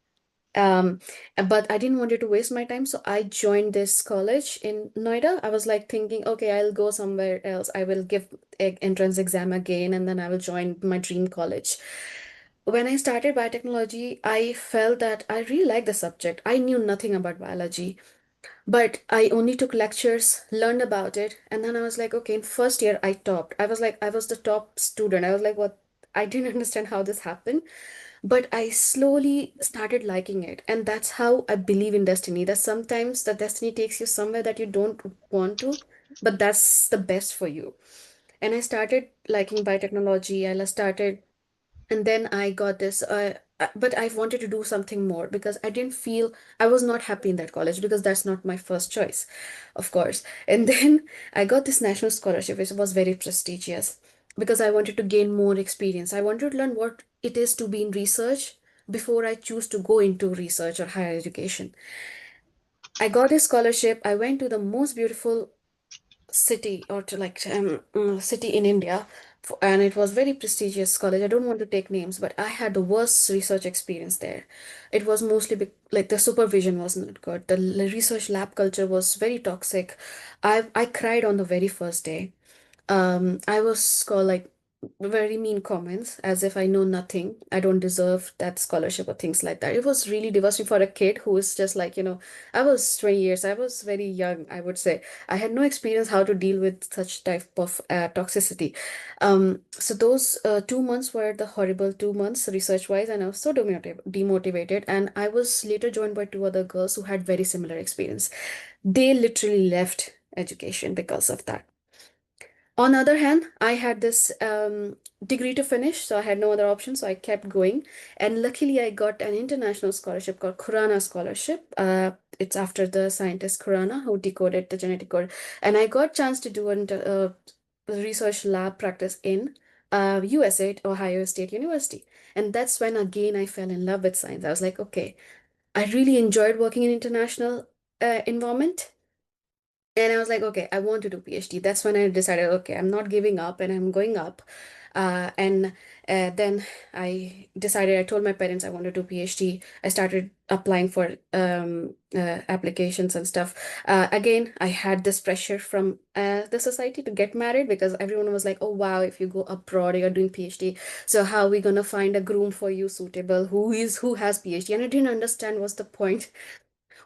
Um, but I didn't want it to waste my time, so I joined this college in Noida. I was like thinking, okay, I'll go somewhere else. I will give entrance exam again, and then I will join my dream college. When I started biotechnology, I felt that I really liked the subject. I knew nothing about biology, but I only took lectures, learned about it, and then I was like, okay, in first year I topped. I was the top student. I was like, what? I didn't understand how this happened, but I slowly started liking it. And that's how I believe in destiny, that sometimes the destiny takes you somewhere that you don't want to, but that's the best for you. And I started liking biotechnology. And then I got this, but I wanted to do something more because I was not happy in that college because that's not my first choice, of course. And then I got this national scholarship, which was very prestigious because I wanted to gain more experience. I wanted to learn what it is to be in research before I choose to go into research or higher education. I got a scholarship. I went to the most beautiful city or to city in India, and it was very prestigious college. I don't want to take names, but I had the worst research experience there. It was mostly like the supervision wasn't good. The research lab culture was very toxic. I cried on the very first day. I was called like very mean comments, as if I know nothing, I don't deserve that scholarship or things like that. It was really devastating for a kid who is just like, I was 20 years, I was very young, I would say. I had no experience how to deal with such type of toxicity. So those 2 months were the horrible 2 months research-wise, and I was so demotivated. And I was later joined by 2 other girls who had very similar experience. They literally left education because of that. On the other hand, I had this degree to finish, so I had no other option, so I kept going. And luckily, I got an international scholarship called Khurana Scholarship. It's after the scientist Khurana who decoded the genetic code. And I got chance to do a research lab practice in USA at Ohio State University. And that's when, again, I fell in love with science. I was like, okay, I really enjoyed working in international environment. And I was like, okay, I want to do PhD. That's when I decided, okay, I'm not giving up and I'm going up. And then I decided, I told my parents I want to do PhD. I started applying for applications and stuff. Again, I had this pressure from the society to get married because everyone was like, oh, wow, if you go abroad, you're doing PhD. So how are we going to find a groom for you suitable who has PhD? And I didn't understand what's the point,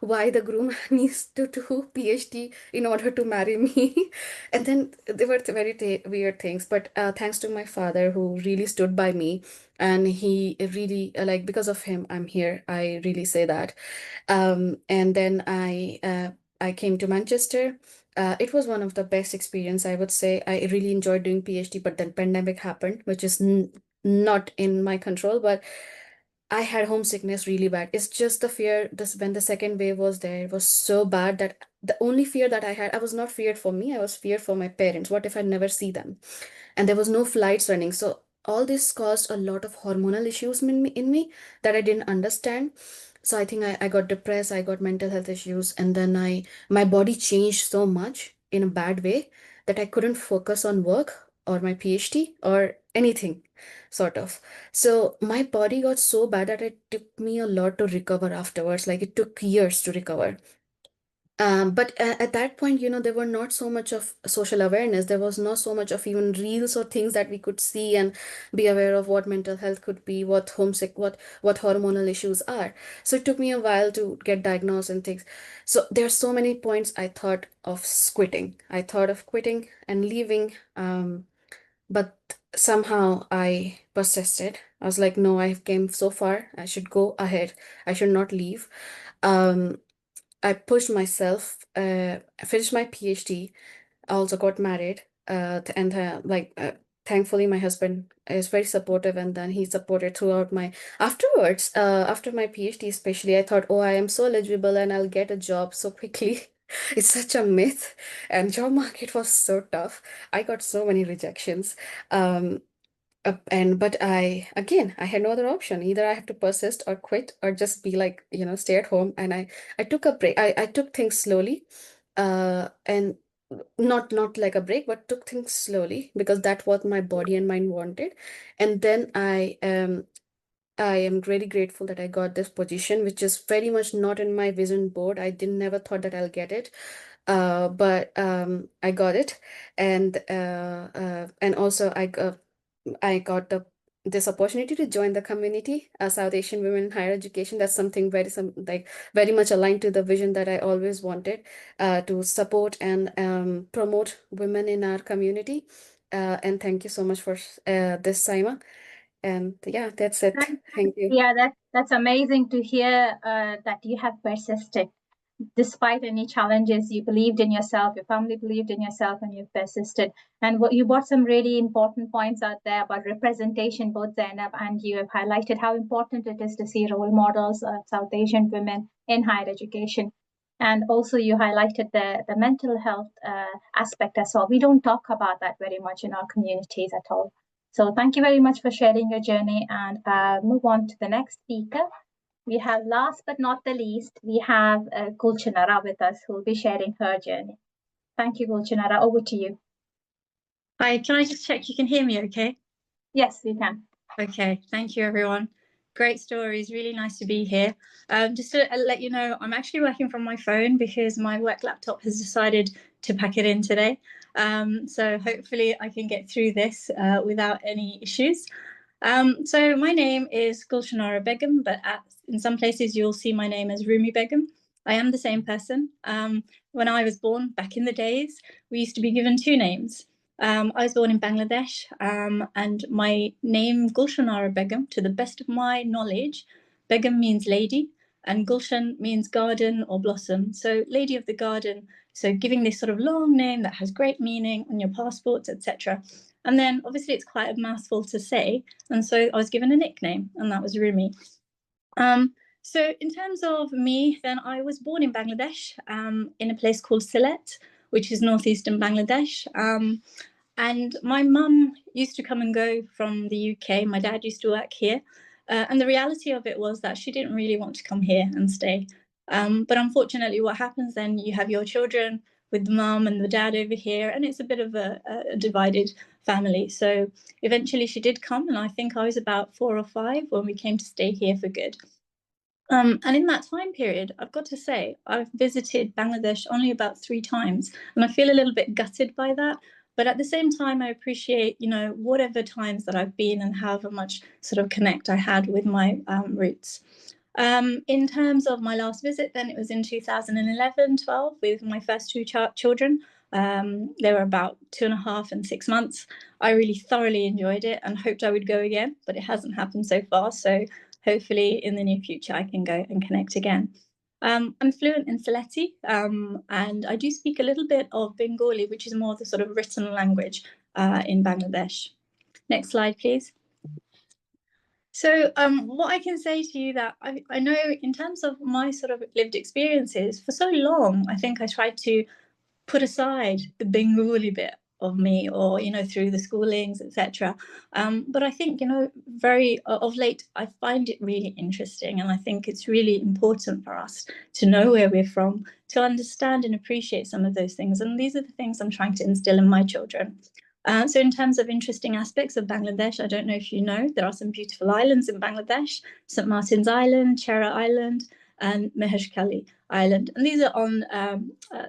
why the groom needs to do PhD in order to marry me. And then there were very weird things, but thanks to my father who really stood by me, and he really like, because of him I'm here, I really say that. And then I came to Manchester. It was one of the best experience, I would say. I really enjoyed doing PhD, but then pandemic happened, which is not in my control, but I had homesickness really bad. It's just the fear, this when the second wave was there, it was so bad that the only fear that I had, I was not feared for me, I was feared for my parents. What if I never see them? And there was no flights running. So all this caused a lot of hormonal issues in me that I didn't understand. So I think I got depressed, I got mental health issues, and then my body changed so much in a bad way that I couldn't focus on work or my PhD or anything, sort of. So my body got so bad that it took me a lot to recover afterwards. Like it took years to recover. But at that point, there were not so much of social awareness. There was not so much of even reels or things that we could see and be aware of what mental health could be, what homesick, what hormonal issues are. So it took me a while to get diagnosed and things. So there are so many points I thought of quitting. I thought of quitting and leaving. But somehow I persisted. I was like, no, I came so far. I should go ahead. I should not leave. I pushed myself, finished my PhD. I also got married. And thankfully, my husband is very supportive, and then he supported throughout my afterwards. After my PhD, especially, I thought, oh, I am so eligible and I'll get a job so quickly. It's such a myth, and job market was so tough. I got so many rejections. But I had no other option. Either I have to persist or quit or just be like, stay at home. And I took a break. I took things slowly, and not like a break, but took things slowly because that's what my body and mind wanted. And then I am really grateful that I got this position, which is very much not in my vision board. I didn't never thought that I'll get it. But I got it. And also I got this opportunity to join the community, South Asian Women in Higher Education. That's something very much aligned to the vision that I always wanted, to support and promote women in our community. And thank you so much for this, Saima. And yeah, that's it. Thank you. Yeah, that's amazing to hear that you have persisted. Despite any challenges, you believed in yourself, your family believed in yourself, and you've persisted. And you brought some really important points out there about representation. Both Zainab and you have highlighted how important it is to see role models of South Asian women in higher education. And also you highlighted the mental health aspect as well. We don't talk about that very much in our communities at all. So thank you very much for sharing your journey, and move on to the next speaker. We have, last but not the least, we have Gulchanara with us, who will be sharing her journey. Thank you, Gulchanara. Over to you. Hi, can I just check you can hear me okay? Yes, we can. Okay, thank you, everyone. Great stories. Really nice to be here. Just to let you know, I'm actually working from my phone because my work laptop has decided to pack it in today. So hopefully I can get through this without any issues. So my name is Gulshanara Begum, but in some places you'll see my name as Rumi Begum. I am the same person. When I was born back in the days, we used to be given two names. I was born in Bangladesh, and my name Gulshanara Begum, to the best of my knowledge, Begum means lady, and Gulshan means garden or blossom. So lady of the garden. So giving this sort of long name that has great meaning on your passports, etc. And then obviously it's quite a mouthful to say, and so I was given a nickname, and that was Rumi. So in terms of me, then I was born in Bangladesh, in a place called Sylhet, which is northeastern Bangladesh. And my mum used to come and go from the UK. My dad used to work here. And the reality of it was that she didn't really want to come here and stay. But unfortunately, what happens then, you have your children with the mum and the dad over here, and it's a bit of a divided family. So eventually she did come, and I think I was about 4 or 5 when we came to stay here for good. And in that time period, I've got to say, I've visited Bangladesh only about 3 times, and I feel a little bit gutted by that. But at the same time, I appreciate, whatever times that I've been and however much sort of connect I had with my roots. In terms of my last visit, then it was in 2011-12 with my first 2 children. They were about 2.5 and 6 months. I really thoroughly enjoyed it and hoped I would go again, but it hasn't happened so far. So hopefully in the near future, I can go and connect again. I'm fluent in Sylheti, and I do speak a little bit of Bengali, which is more the sort of written language in Bangladesh. Next slide, please. So what I can say to you that I know in terms of my sort of lived experiences, for so long, I think I tried to put aside the Bengali bit of me, or through the schoolings, etc. But I think very of late I find it really interesting, and I think it's really important for us to know where we're from, to understand and appreciate some of those things, and these are the things I'm trying to instill in my children. So in terms of interesting aspects of Bangladesh, I don't know if you know, there are some beautiful islands in Bangladesh: St. Martin's Island, Chera Island, and Meheshkhali Island. And these are on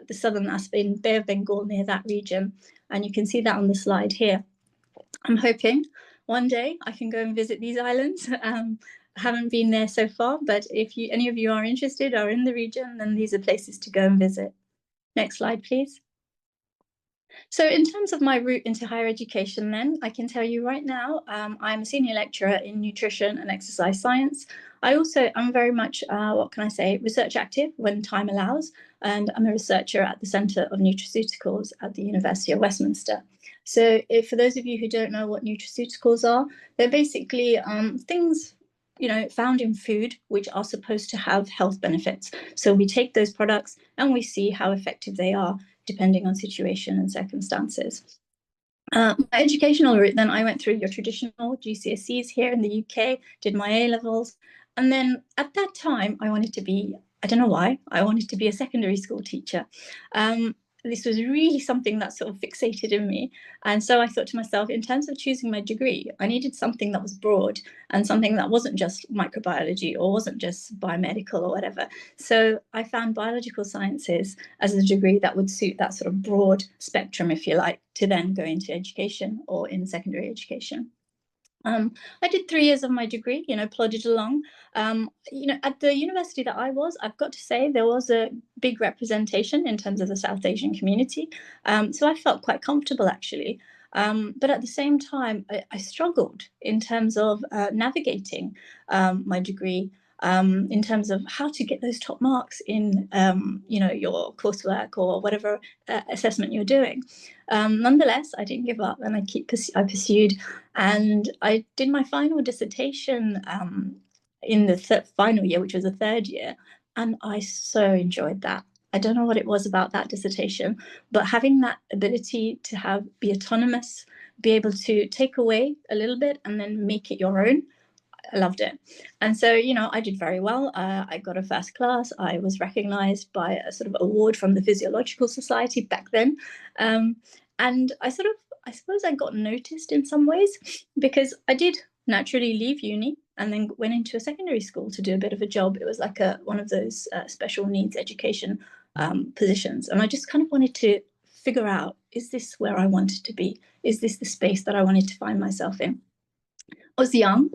the southern aspect in Bay of Bengal, near that region. And you can see that on the slide here. I'm hoping one day I can go and visit these islands. I haven't been there so far, but if any of you are interested or in the region, then these are places to go and visit. Next slide, please. So in terms of my route into higher education, then, I can tell you right now, I'm a senior lecturer in nutrition and exercise science. I'm very much, research active when time allows, and I'm a researcher at the Centre of Nutraceuticals at the University of Westminster. So for those of you who don't know what nutraceuticals are, they're basically things found in food which are supposed to have health benefits. So we take those products and we see how effective they are, depending on situation and circumstances. My educational route, then, I went through your traditional GCSEs here in the UK, did my A-levels, and then at that time I wanted to be, I don't know why, I wanted to be a secondary school teacher. This was really something that sort of fixated in me. And so I thought to myself, in terms of choosing my degree, I needed something that was broad and something that wasn't just microbiology or wasn't just biomedical or whatever. So I found biological sciences as a degree that would suit that sort of broad spectrum, if you like, to then go into education or in secondary education. I did 3 years of my degree, plodded along. At the university that I was, I've got to say, there was a big representation in terms of the South Asian community. So I felt quite comfortable, actually. But at the same time, I struggled in terms of navigating my degree, in terms of how to get those top marks in, your coursework or whatever assessment you're doing. Nonetheless, I didn't give up, and I pursued, and I did my final dissertation in the final year, which was the 3rd year, and I so enjoyed that. I don't know what it was about that dissertation, but having that ability to be autonomous, be able to take away a little bit and then make it your own, I loved it. And so, I did very well. I got a 1st class. I was recognized by a sort of award from the Physiological Society back then. And I suppose I got noticed in some ways, because I did naturally leave uni and then went into a secondary school to do a bit of a job. It was like one of those special needs education positions. And I just kind of wanted to figure out, is this where I wanted to be? Is this the space that I wanted to find myself in? I was young,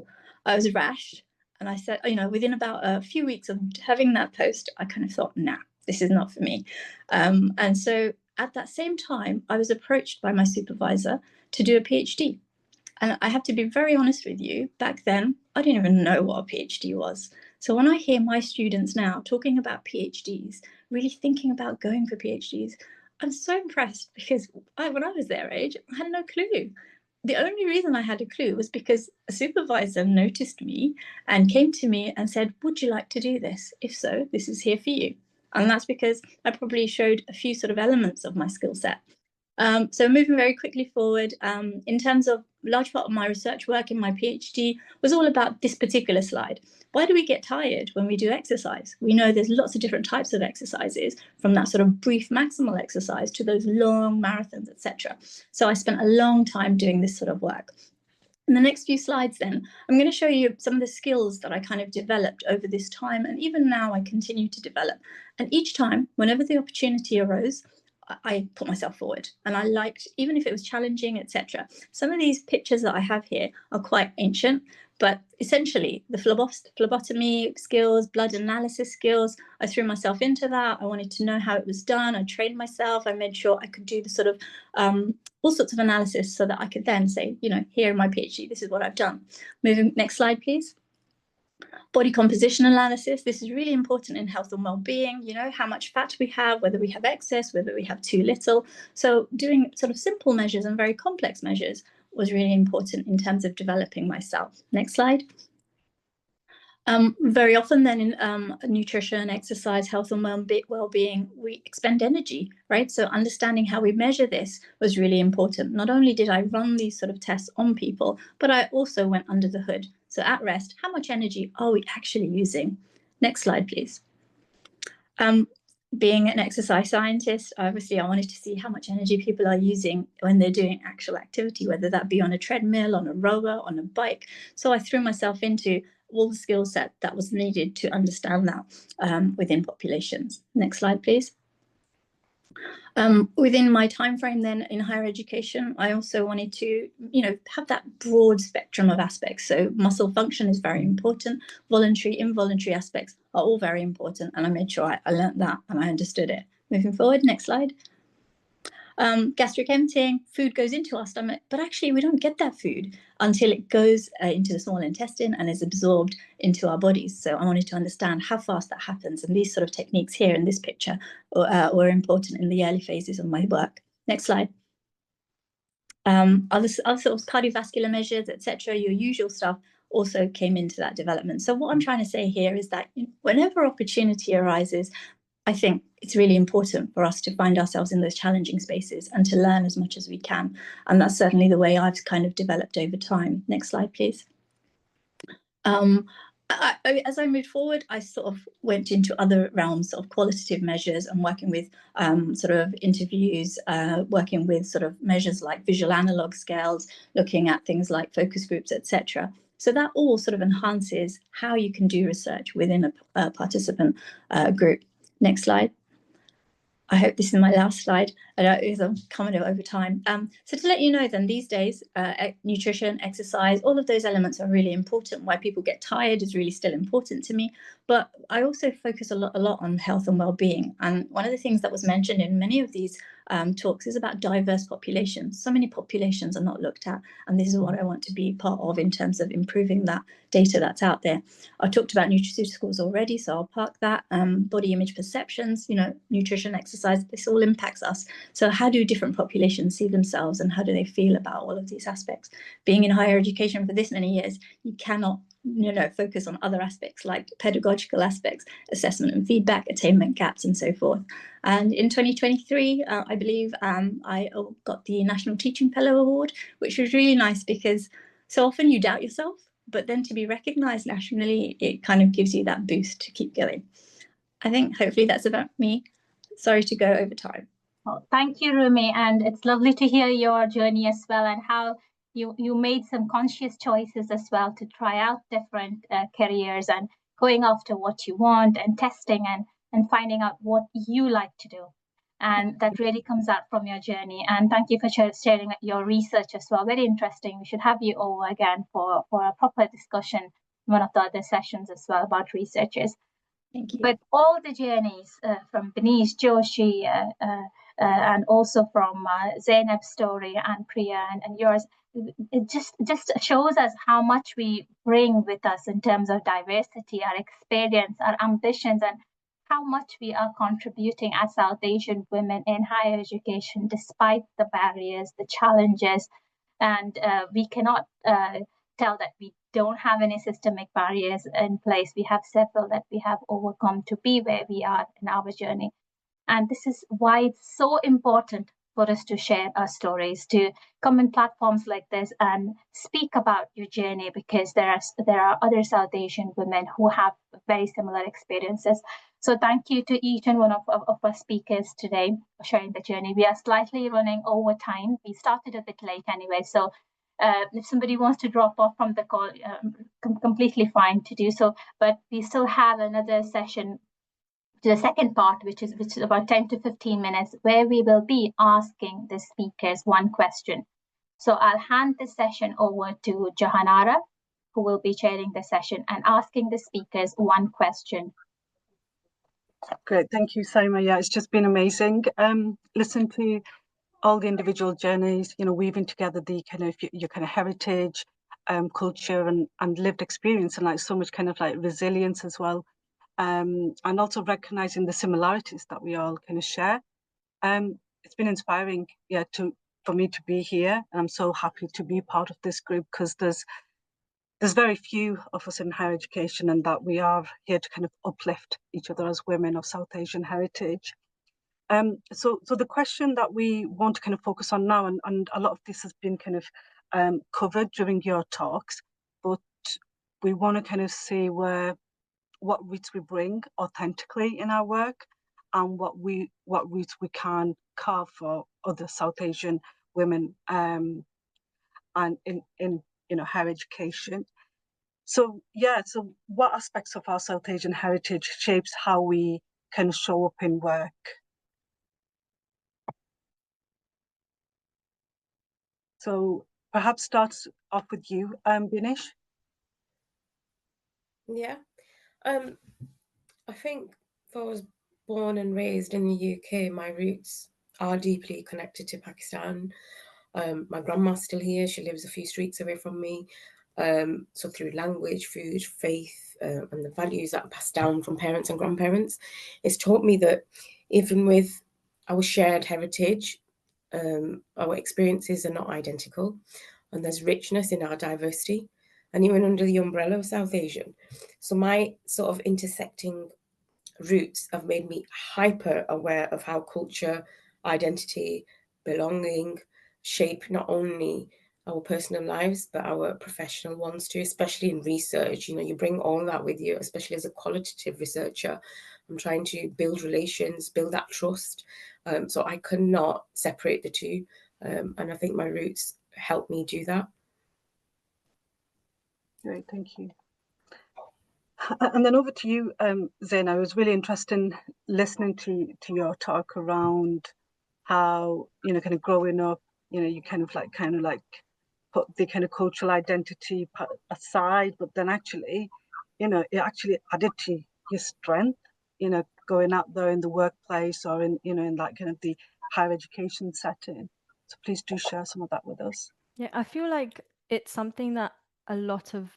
I was rash, and I said, you know, within about a few weeks of having that post, I kind of thought, nah, this is not for me. And so at that same time, I was approached by my supervisor to do a PhD. And I have to be very honest with you, back then, I didn't even know what a PhD was. So when I hear my students now talking about PhDs, really thinking about going for PhDs, I'm so impressed, because when I was their age, I had no clue. The only reason I had a clue was because a supervisor noticed me and came to me and said, would you like to do this? If so, this is here for you. And that's because I probably showed a few sort of elements of my skill set. So moving very quickly forward, in terms of large part of my research work in my PhD was all about this particular slide. Why do we get tired when we do exercise? We know there's lots of different types of exercises, from that sort of brief maximal exercise to those long marathons, etc. So I spent a long time doing this sort of work. In the next few slides then, I'm going to show you some of the skills that I kind of developed over this time, and even now I continue to develop. And each time, whenever the opportunity arose, I put myself forward, and I liked, even if it was challenging, etc. Some of these pictures that I have here are quite ancient, but essentially the phlebotomy skills, blood analysis skills, I threw myself into that. I wanted to know how it was done. I trained myself. I made sure I could do the sort of all sorts of analysis so that I could then say, you know, here in my PhD, this is what I've done. Moving, next slide, please. Body composition analysis. This is really important in health and well-being, you know, how much fat we have, whether we have excess, whether we have too little. So doing sort of simple measures and very complex measures was really important in terms of developing myself. Next slide. Very often then in nutrition, exercise, health and well-being, we expend energy, right? So understanding how we measure this was really important. Not only did I run these sort of tests on people, but I also went under the hood. So at rest, how much energy are we actually using? Next slide, please. Being an exercise scientist, obviously I wanted to see how much energy people are using when they're doing actual activity, whether that be on a treadmill, on a rower, on a bike. So I threw myself into all the skill set that was needed to understand that within populations. Next slide, please. Within my time frame then in higher education, I also wanted to, you know, have that broad spectrum of aspects. So muscle function is very important. Voluntary, involuntary aspects are all very important. And I made sure I learned that and I understood it. Moving forward, next slide. Gastric emptying, food goes into our stomach, but actually we don't get that food until it goes into the small intestine and is absorbed into our bodies. So I wanted to understand how fast that happens, and these sort of techniques here in this picture were important in the early phases of my work. Next slide. Other sort of cardiovascular measures, etc., your usual stuff also came into that development. So what I'm trying to say here is that whenever opportunity arises, I think it's really important for us to find ourselves in those challenging spaces and to learn as much as we can. And that's certainly the way I've kind of developed over time. Next slide, please. As I moved forward, I sort of went into other realms of qualitative measures and working with sort of interviews, working with sort of measures like visual analog scales, looking at things like focus groups, etc. So that all sort of enhances how you can do research within a participant group. Next slide. I hope this is my last slide. I know because I'm coming over time. So to let you know then, these days, nutrition, exercise, all of those elements are really important. Why people get tired is really still important to me. But I also focus a lot on health and well-being. And one of the things that was mentioned in many of these talks is about diverse populations. So many populations are not looked at. And this is what I want to be part of in terms of improving that data that's out there. I talked about nutraceuticals already, so I'll park that. Body image perceptions, you know, nutrition, exercise, this all impacts us. So how do different populations see themselves and how do they feel about all of these aspects? Being in higher education for this many years, you cannot, you know, focus on other aspects like pedagogical aspects, assessment and feedback, attainment gaps, and so forth. And in 2023, I believe I got the National Teaching Fellow Award, which was really nice because so often you doubt yourself, but then to be recognised nationally, it kind of gives you that boost to keep going. I think hopefully that's about me. Sorry to go over time. Well, thank you, Rumi, and it's lovely to hear your journey as well and how you made some conscious choices as well to try out different careers and going after what you want and testing and finding out what you like to do. And that really comes out from your journey. And thank you for sharing your research as well. Very interesting. We should have you over again for a proper discussion in one of the other sessions as well about researchers. Thank you. But all the journeys from Benish, Joshi, and also from Zainab's story and Priya and yours, it just shows us how much we bring with us in terms of diversity, our experience, our ambitions, and how much we are contributing as South Asian women in higher education, despite the barriers, the challenges. And we cannot tell that we don't have any systemic barriers in place. We have several that we have overcome to be where we are in our journey. And this is why it's so important for us to share our stories, to come in platforms like this and speak about your journey, because there are other South Asian women who have very similar experiences. So thank you to each and one of our speakers today for sharing the journey. We are slightly running over time. We started a bit late anyway, so if somebody wants to drop off from the call, completely fine to do so. But we still have another session, the second part, which is about 10 to 15 minutes, where we will be asking the speakers one question. So I'll hand the session over to Jahanara, who will be chairing the session and asking the speakers one question. Great, thank you, Saima. Yeah, it's just been amazing. Listen to all the individual journeys, weaving together the your kind of heritage, culture and lived experience, and like so much kind of like resilience as well. And also recognizing the similarities that we all kind of share. It's been inspiring, yeah, for me to be here. And I'm so happy to be part of this group, because there's very few of us in higher education, and that we are here to kind of uplift each other as women of South Asian heritage. So the question that we want to kind of focus on now, and a lot of this has been kind of covered during your talks, but we want to kind of see what roots we bring authentically in our work, and what roots we can carve for other South Asian women, and in higher education. So yeah, so what aspects of our South Asian heritage shapes how we can show up in work? So perhaps starts off with you, Binish. Yeah. I think if I was born and raised in the UK, my roots are deeply connected to Pakistan. My grandma's still here. She lives a few streets away from me. So through language, food, faith, and the values that are passed down from parents and grandparents, it's taught me that even with our shared heritage, our experiences are not identical, and there's richness in our diversity, and even under the umbrella of South Asian. So my sort of intersecting roots have made me hyper aware of how culture, identity, belonging shape not only our personal lives, but our professional ones too, especially in research. You bring all that with you, especially as a qualitative researcher. I'm trying to build relations, build that trust. So I cannot separate the two. And I think my roots help me do that. Great, thank you. And then over to you, Zain. I was really interested in listening to your talk around how, kind of growing up, you kind of like put the kind of cultural identity aside, but then actually, it actually added to your strength, going out there in the workplace, or in, in that kind of the higher education setting. So please do share some of that with us. Yeah, I feel like it's something that a lot of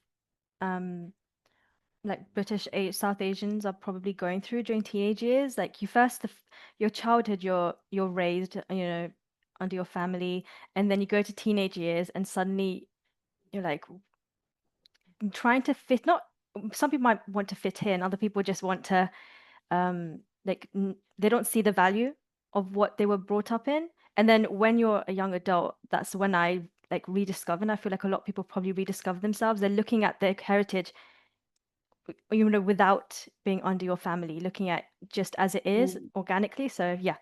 like British South Asians are probably going through during teenage years. Like your childhood, you're raised, under your family, and then you go to teenage years, and suddenly you're like trying to fit. Not some people might want to fit in, other people just want to they don't see the value of what they were brought up in. And then when you're a young adult, that's when I rediscover, and I feel like a lot of people probably rediscover themselves. They're looking at their heritage, without being under your family, looking at just as it is organically. So yeah,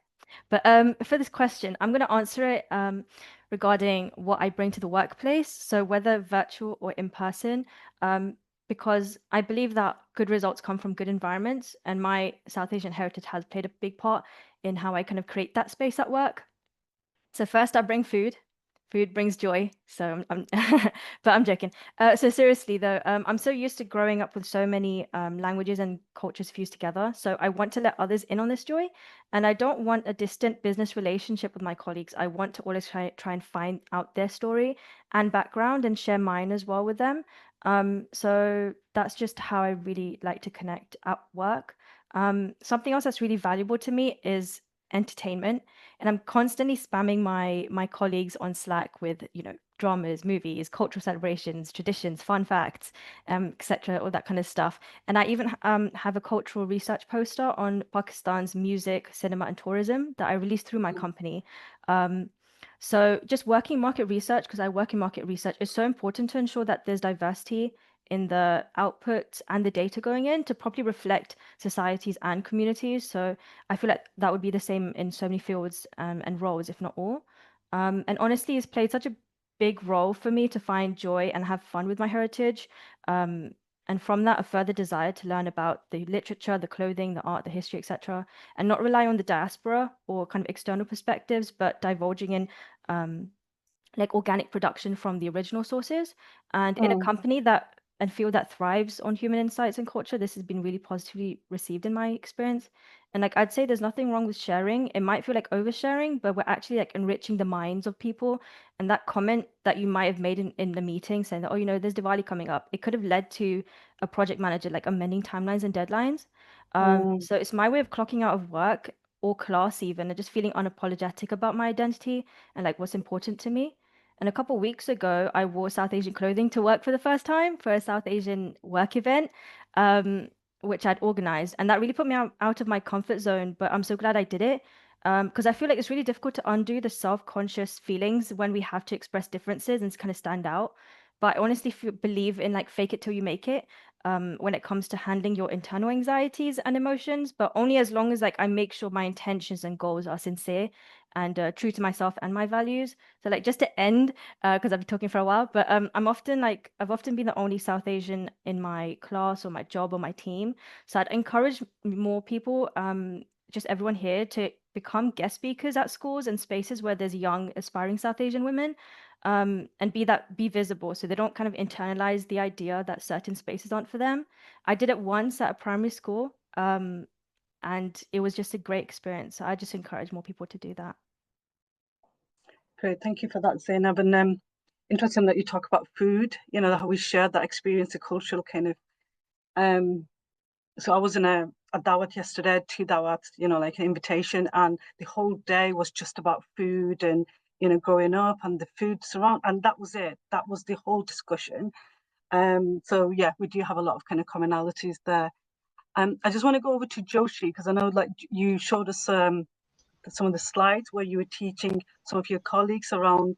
But for this question, I'm going to answer it regarding what I bring to the workplace. So whether virtual or in person, because I believe that good results come from good environments, and my South Asian heritage has played a big part in how I kind of create that space at work. So first, I bring food. Food brings joy. So but I'm joking. So seriously though, I'm so used to growing up with so many languages and cultures fused together. So I want to let others in on this joy, and I don't want a distant business relationship with my colleagues. I want to always try and find out their story and background and share mine as well with them. So that's just how I really like to connect at work. Something else that's really valuable to me is entertainment, and I'm constantly spamming my colleagues on Slack with, you know, dramas, movies, cultural celebrations, traditions, fun facts, etc., all that kind of stuff. And I even have a cultural research poster on Pakistan's music, cinema, and tourism that I released through my company. So just working market research, because I work in market research, is so important to ensure that there's diversity in the output and the data going in to properly reflect societies and communities. So I feel like that would be the same in so many fields and roles, if not all. And honestly, it's played such a big role for me to find joy and have fun with my heritage. And from that, a further desire to learn about the literature, the clothing, the art, the history, etc., and not rely on the diaspora or kind of external perspectives, but divulging in like organic production from the original sources. And in a company that and field that thrives on human insights and culture, this has been really positively received in my experience. And like I'd say there's nothing wrong with sharing. It might feel like oversharing, but we're actually like enriching the minds of people. And that comment that you might have made in the meeting saying that, oh, you know, there's Diwali coming up, it could have led to a project manager like amending timelines and deadlines. So it's my way of clocking out of work or class even and just feeling unapologetic about my identity and like what's important to me. And a couple weeks ago, I wore South Asian clothing to work for the first time for a South Asian work event, which I'd organized. And that really put me out of my comfort zone, but I'm so glad I did it. Because I feel like it's really difficult to undo the self-conscious feelings when we have to express differences and kind of stand out. But I honestly believe in like fake it till you make it when it comes to handling your internal anxieties and emotions, but only as long as like I make sure my intentions and goals are sincere and true to myself and my values. So like just to end, because I've been talking for a while, but I've often been the only South Asian in my class or my job or my team. So I'd encourage more people, just everyone here, to become guest speakers at schools and spaces where there's young aspiring South Asian women, and be visible so they don't kind of internalize the idea that certain spaces aren't for them. I did it once at a primary school, and it was just a great experience. So I just encourage more people to do that. Great, thank you for that, Zainab. And interesting that you talk about food, you know, how we shared that experience, the cultural kind of. So I was in a dawat yesterday, 2 dawats, you know, like an invitation, and the whole day was just about food and, you know, growing up and the food surround, and that was it. That was the whole discussion. So yeah, we do have a lot of kind of commonalities there. I just want to go over to Joshi because I know like you showed us some of the slides where you were teaching some of your colleagues around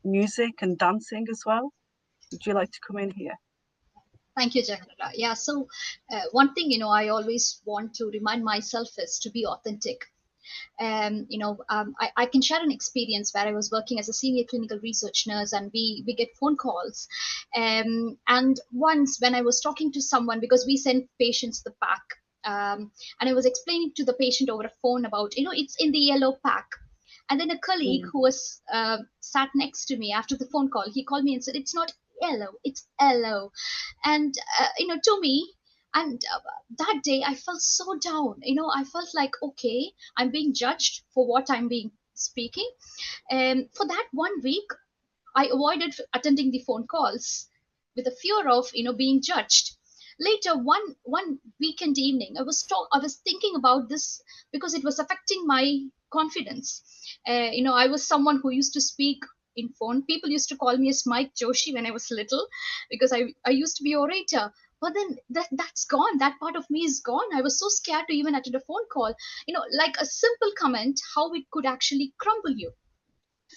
music and dancing as well. Would you like to come in here? Thank you, Jakarta. Yeah, so one thing, I always want to remind myself is to be authentic. I can share an experience where I was working as a senior clinical research nurse, and we get phone calls. And once when I was talking to someone, because we send patients the pack, and I was explaining to the patient over a phone about, it's in the yellow pack. And then a colleague who was sat next to me after the phone call, he called me and said, it's not yellow, it's yellow. And, to me, and that day I felt so down. I felt like, okay, I'm being judged for what I'm being speaking. For that 1 week, I avoided attending the phone calls with the fear of, being judged. Later, one weekend evening, I was thinking about this because it was affecting my confidence. I was someone who used to speak in phone. People used to call me as Mike Joshi when I was little because I used to be orator. But then that's gone. That part of me is gone. I was so scared to even attend a phone call. Like a simple comment, how it could actually crumble you.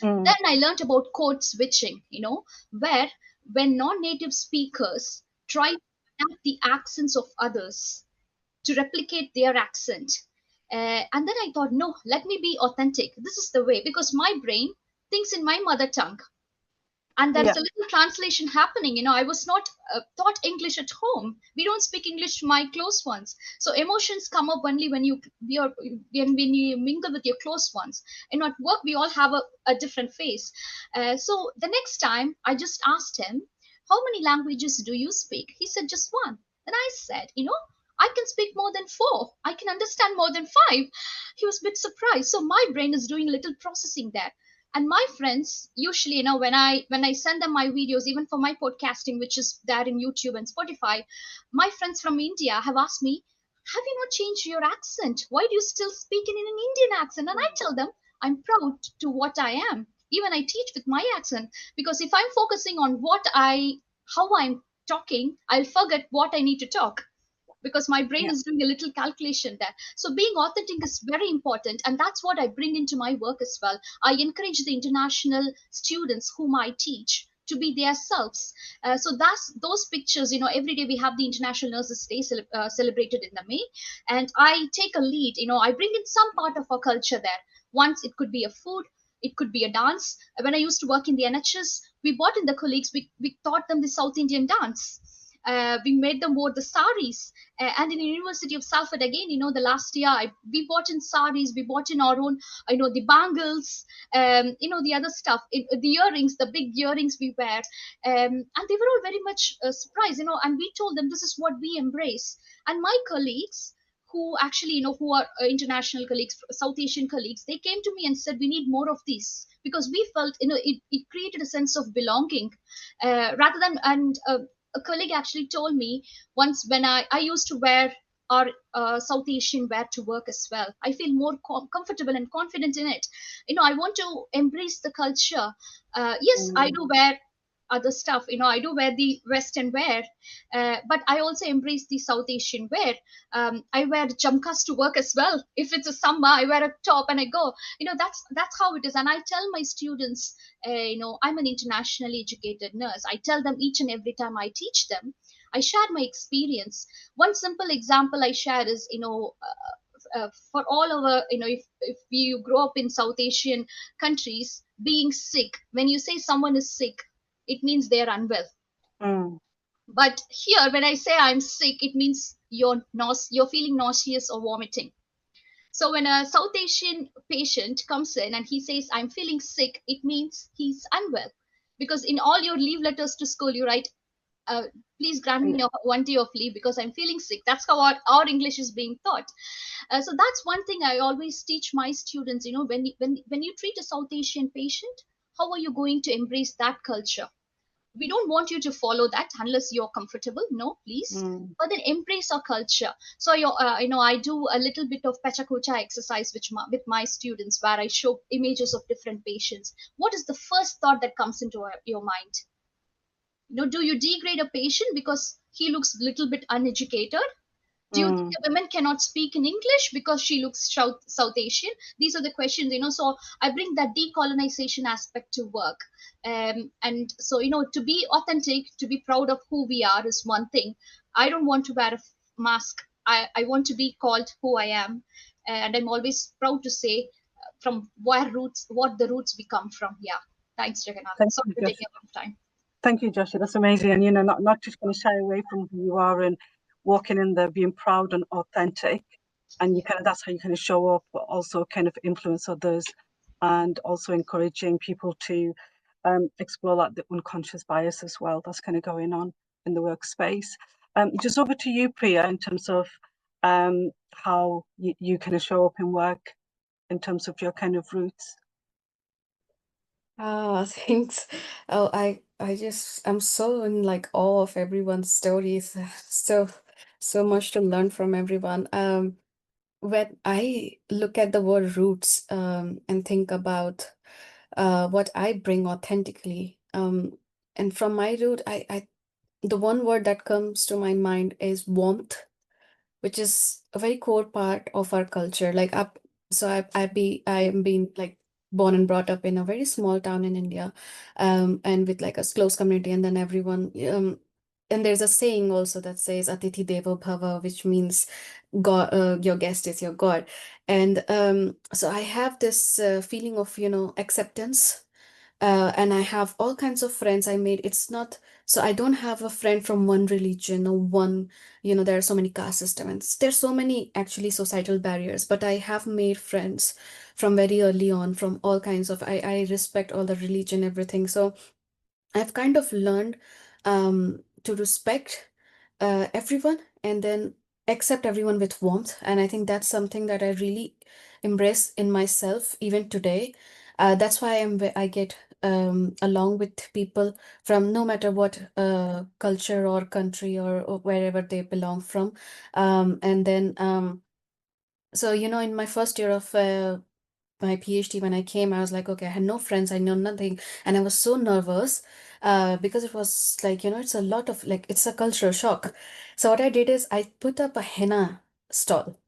Then I learned about code switching, where when non-native speakers try to adapt the accents of others to replicate their accent, And then I thought, no, let me be authentic. This is the way, because my brain thinks in my mother tongue. And there is Yeah. a little translation happening. I was not taught English at home. We don't speak English to my close ones. So emotions come up only when when you mingle with your close ones. At work, we all have a different face. So the next time, I just asked him, how many languages do you speak? He said, just one. Then I said, I can speak more than 4. I can understand more than 5. He was a bit surprised. So my brain is doing a little processing there. And my friends usually, when I send them my videos, even for my podcasting, which is there in YouTube and Spotify, my friends from India have asked me, have you not changed your accent? Why do you still speak in an Indian accent? And I tell them, I'm proud to what I am. Even I teach with my accent, because if I'm focusing on how I'm talking, I'll forget what I need to talk, because my brain Yeah. is doing a little calculation there. So being authentic is very important, and that's what I bring into my work as well. I encourage the international students whom I teach to be their selves. So that's those pictures. Every day we have the International Nurses Day celebrated in the May, and I take a lead. I bring in some part of our culture there. Once it could be a food, it could be a dance. When I used to work in the NHS, we brought in the colleagues. We taught them the South Indian dance. We made them wear the saris. And in the University of Salford, again, the last year, we bought in saris, we bought in our own, the bangles, the other stuff, the earrings, the big earrings we wear. And they were all very much surprised, and we told them this is what we embrace. And my colleagues, who actually, who are international colleagues, South Asian colleagues, they came to me and said, we need more of these, because we felt, it created a sense of belonging, rather than, and a colleague actually told me once, when I used to wear our South Asian wear to work as well, I feel more comfortable and confident in it. I want to embrace the culture. Yes, I do wear other stuff. I do wear the Western wear, but I also embrace the South Asian wear. I wear jamkas to work as well. If it's a summer, I wear a top and I go. That's how it is. And I tell my students, I'm an internationally educated nurse. I tell them each and every time I teach them, I share my experience. One simple example I share is, for all our, if you grow up in South Asian countries, being sick, when you say someone is sick, it means they're unwell. Mm. But here, when I say I'm sick, it means you're feeling nauseous or vomiting. So when a South Asian patient comes in and he says, I'm feeling sick, it means he's unwell. Because in all your leave letters to school, you write, please grant me 1 day of leave because I'm feeling sick. That's how our English is being taught. So that's one thing I always teach my students. When you treat a South Asian patient, how are you going to embrace that culture? We don't want you to follow that unless you're comfortable. No, please. Mm. But then embrace our culture. So I do a little bit of pachakocha exercise with my students, where I show images of different patients. What is the first thought that comes into your mind? Do you degrade a patient because he looks a little bit uneducated? Do you think a woman cannot speak in English because she looks South Asian? These are the questions. So I bring that decolonization aspect to work. And so, to be authentic, to be proud of who we are is one thing. I don't want to wear a mask. I want to be called who I am. And I'm always proud to say from what the roots we come from. Yeah. Thanks, Jagannath. Thank Sorry you, for taking a lot of time. Thank you, Joshua. That's amazing. And, not just going to shy away from who you are and walking in there being proud and authentic. And that's how you kind of show up, but also kind of influence others, and also encouraging people to explore like the unconscious bias as well. That's kind of going on in the workspace. Just over to you, Priya, in terms of how you kind of show up in work in terms of your kind of roots. Thanks. Oh, I'm so in like awe of everyone's stories. So much to learn from everyone. When I look at the word roots, and think about what I bring authentically, and from my root, the one word that comes to my mind is warmth, which is a very core part of our culture. Like up, so I am being like born and brought up in a very small town in India, and with like a close community, and then everyone, and there's a saying also that says Atithi Devo Bhava, which means God, your guest is your God. And so I have this feeling of, acceptance. And I have all kinds of friends I made. It's not, so I don't have a friend from one religion or one, there are so many caste systems. There's so many actually societal barriers, but I have made friends from very early on from all kinds of, I respect all the religion, everything. So I've kind of learned to respect everyone and then accept everyone with warmth. And I think that's something that I really embrace in myself even today. That's why I get along with people from no matter what culture or country or wherever they belong from. And then, so, in my first year of my PhD, when I came, I was like, okay, I had no friends, I know nothing. And I was so nervous because it was like, it's a lot of like, it's a cultural shock. So what I did is I put up a henna stall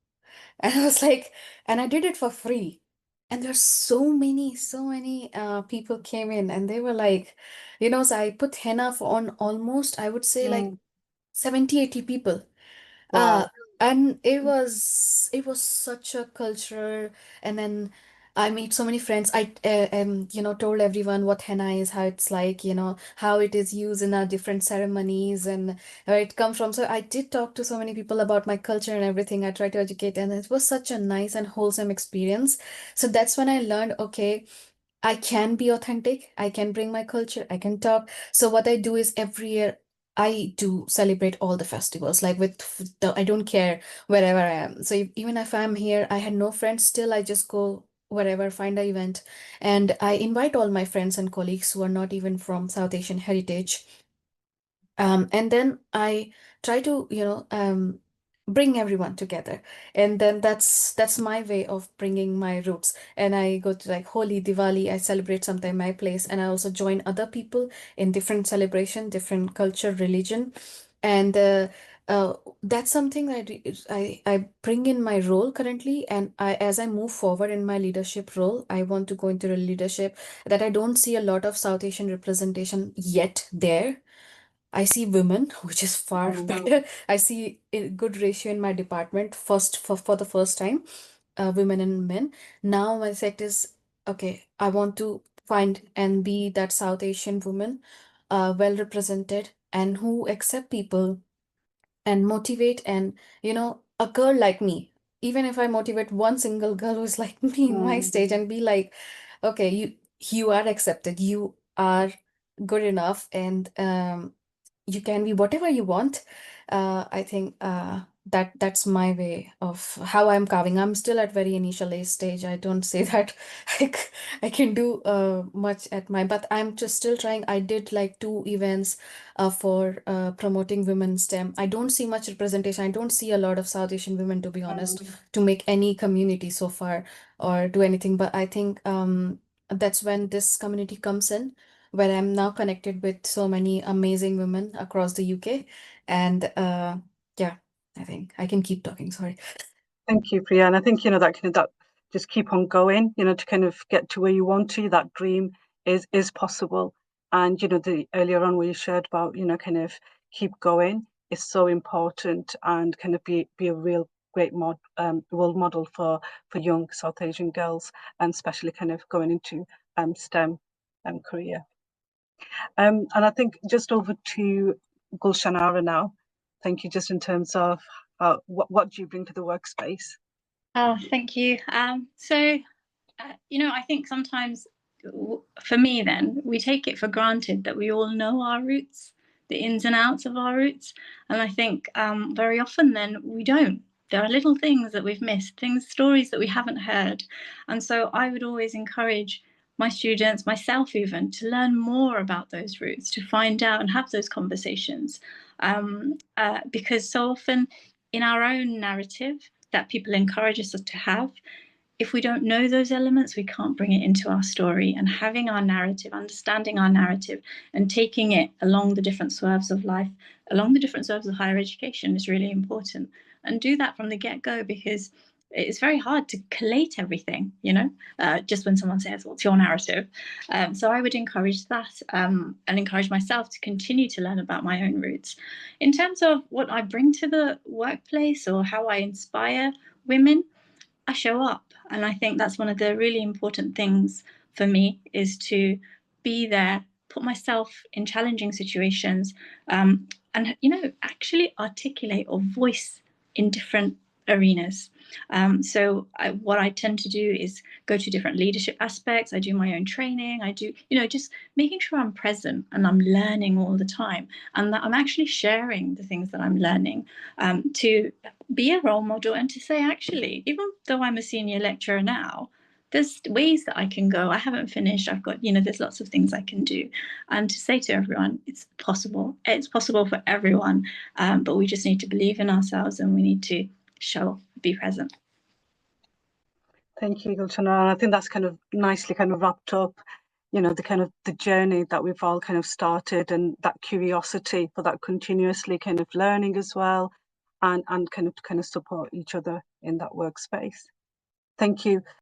and I was like, and I did it for free. And there's so many people came in and they were like, so I put henna on almost, I would say like 70, 80 people. Wow. And it was such a culture, and then I made so many friends. I told everyone what henna is, how it's like, how it is used in our different ceremonies and where it comes from. So I did talk to so many people about my culture and everything. I tried to educate, and it was such a nice and wholesome experience. So that's when I learned, okay, I can be authentic. I can bring my culture. I can talk. So what I do is every year I do celebrate all the festivals. Like I don't care wherever I am. So even if I'm here, I had no friends. Still, I just go wherever, find an event, and I invite all my friends and colleagues who are not even from South Asian heritage. And then I try to, bring everyone together. And then that's my way of bringing my roots. And I go to like Holi, Diwali, I celebrate sometime my place, and I also join other people in different celebration, different culture, religion. And uh, that's something that I bring in my role currently. And as I move forward in my leadership role, I want to go into the leadership that I don't see a lot of South Asian representation yet there. I see women, which is far better. I see a good ratio in my department for the first time, women and men. Now my set is okay. I want to find and be that South Asian woman, well represented and who accept people and motivate, and a girl like me, even if I motivate one single girl who's like me in my stage and be like, okay, you are accepted, you are good enough, and you can be whatever you want. I think that's my way of how I'm carving. I'm still at very initial age stage. I don't say that I can do much at my, but I'm just still trying. I did like 2 events for promoting women's STEM. I don't see much representation. I don't see a lot of South Asian women, to be honest, to make any community so far or do anything. But I think that's when this community comes in, where I'm now connected with so many amazing women across the UK. And yeah, I think I can keep talking. Sorry. Thank you, Priya. And I think, that kind of that just keep on going, to kind of get to where you want to, that dream is possible. And, the earlier on where you shared about, kind of keep going is so important, and kind of be a real great role model for young South Asian girls, and especially kind of going into STEM career. And I think just over to Gulshanara now. Thank you. Just in terms of what do you bring to the workspace? Oh, thank you. I think sometimes for me, then we take it for granted that we all know our roots, the ins and outs of our roots. And I think very often then we don't. There are little things that we've missed, stories that we haven't heard. And so I would always encourage my students, myself even, to learn more about those roots, to find out and have those conversations. Because so often in our own narrative that people encourage us to have, if we don't know those elements, we can't bring it into our story. And having our narrative, understanding our narrative, and taking it along the different swerves of life, along the different swerves of higher education is really important. And do that from the get-go, because it's very hard to collate everything, just when someone says, what's your narrative? So I would encourage that and encourage myself to continue to learn about my own roots. In terms of what I bring to the workplace or how I inspire women, I show up. And I think that's one of the really important things for me, is to be there, put myself in challenging situations, and actually articulate or voice in different arenas. So what I tend to do is go to different leadership aspects. I do my own training. I do, just making sure I'm present and I'm learning all the time, and that I'm actually sharing the things that I'm learning, to be a role model, and to say, actually, even though I'm a senior lecturer now, there's ways that I can go. I haven't finished. I've got, there's lots of things I can do. And to say to everyone, it's possible. It's possible for everyone, but we just need to believe in ourselves, and we need to show, be present. Thank you, Gulchana. I think that's kind of nicely kind of wrapped up, the journey that we've all kind of started, and that curiosity for that continuously kind of learning as well, and kind of support each other in that workspace. Thank you.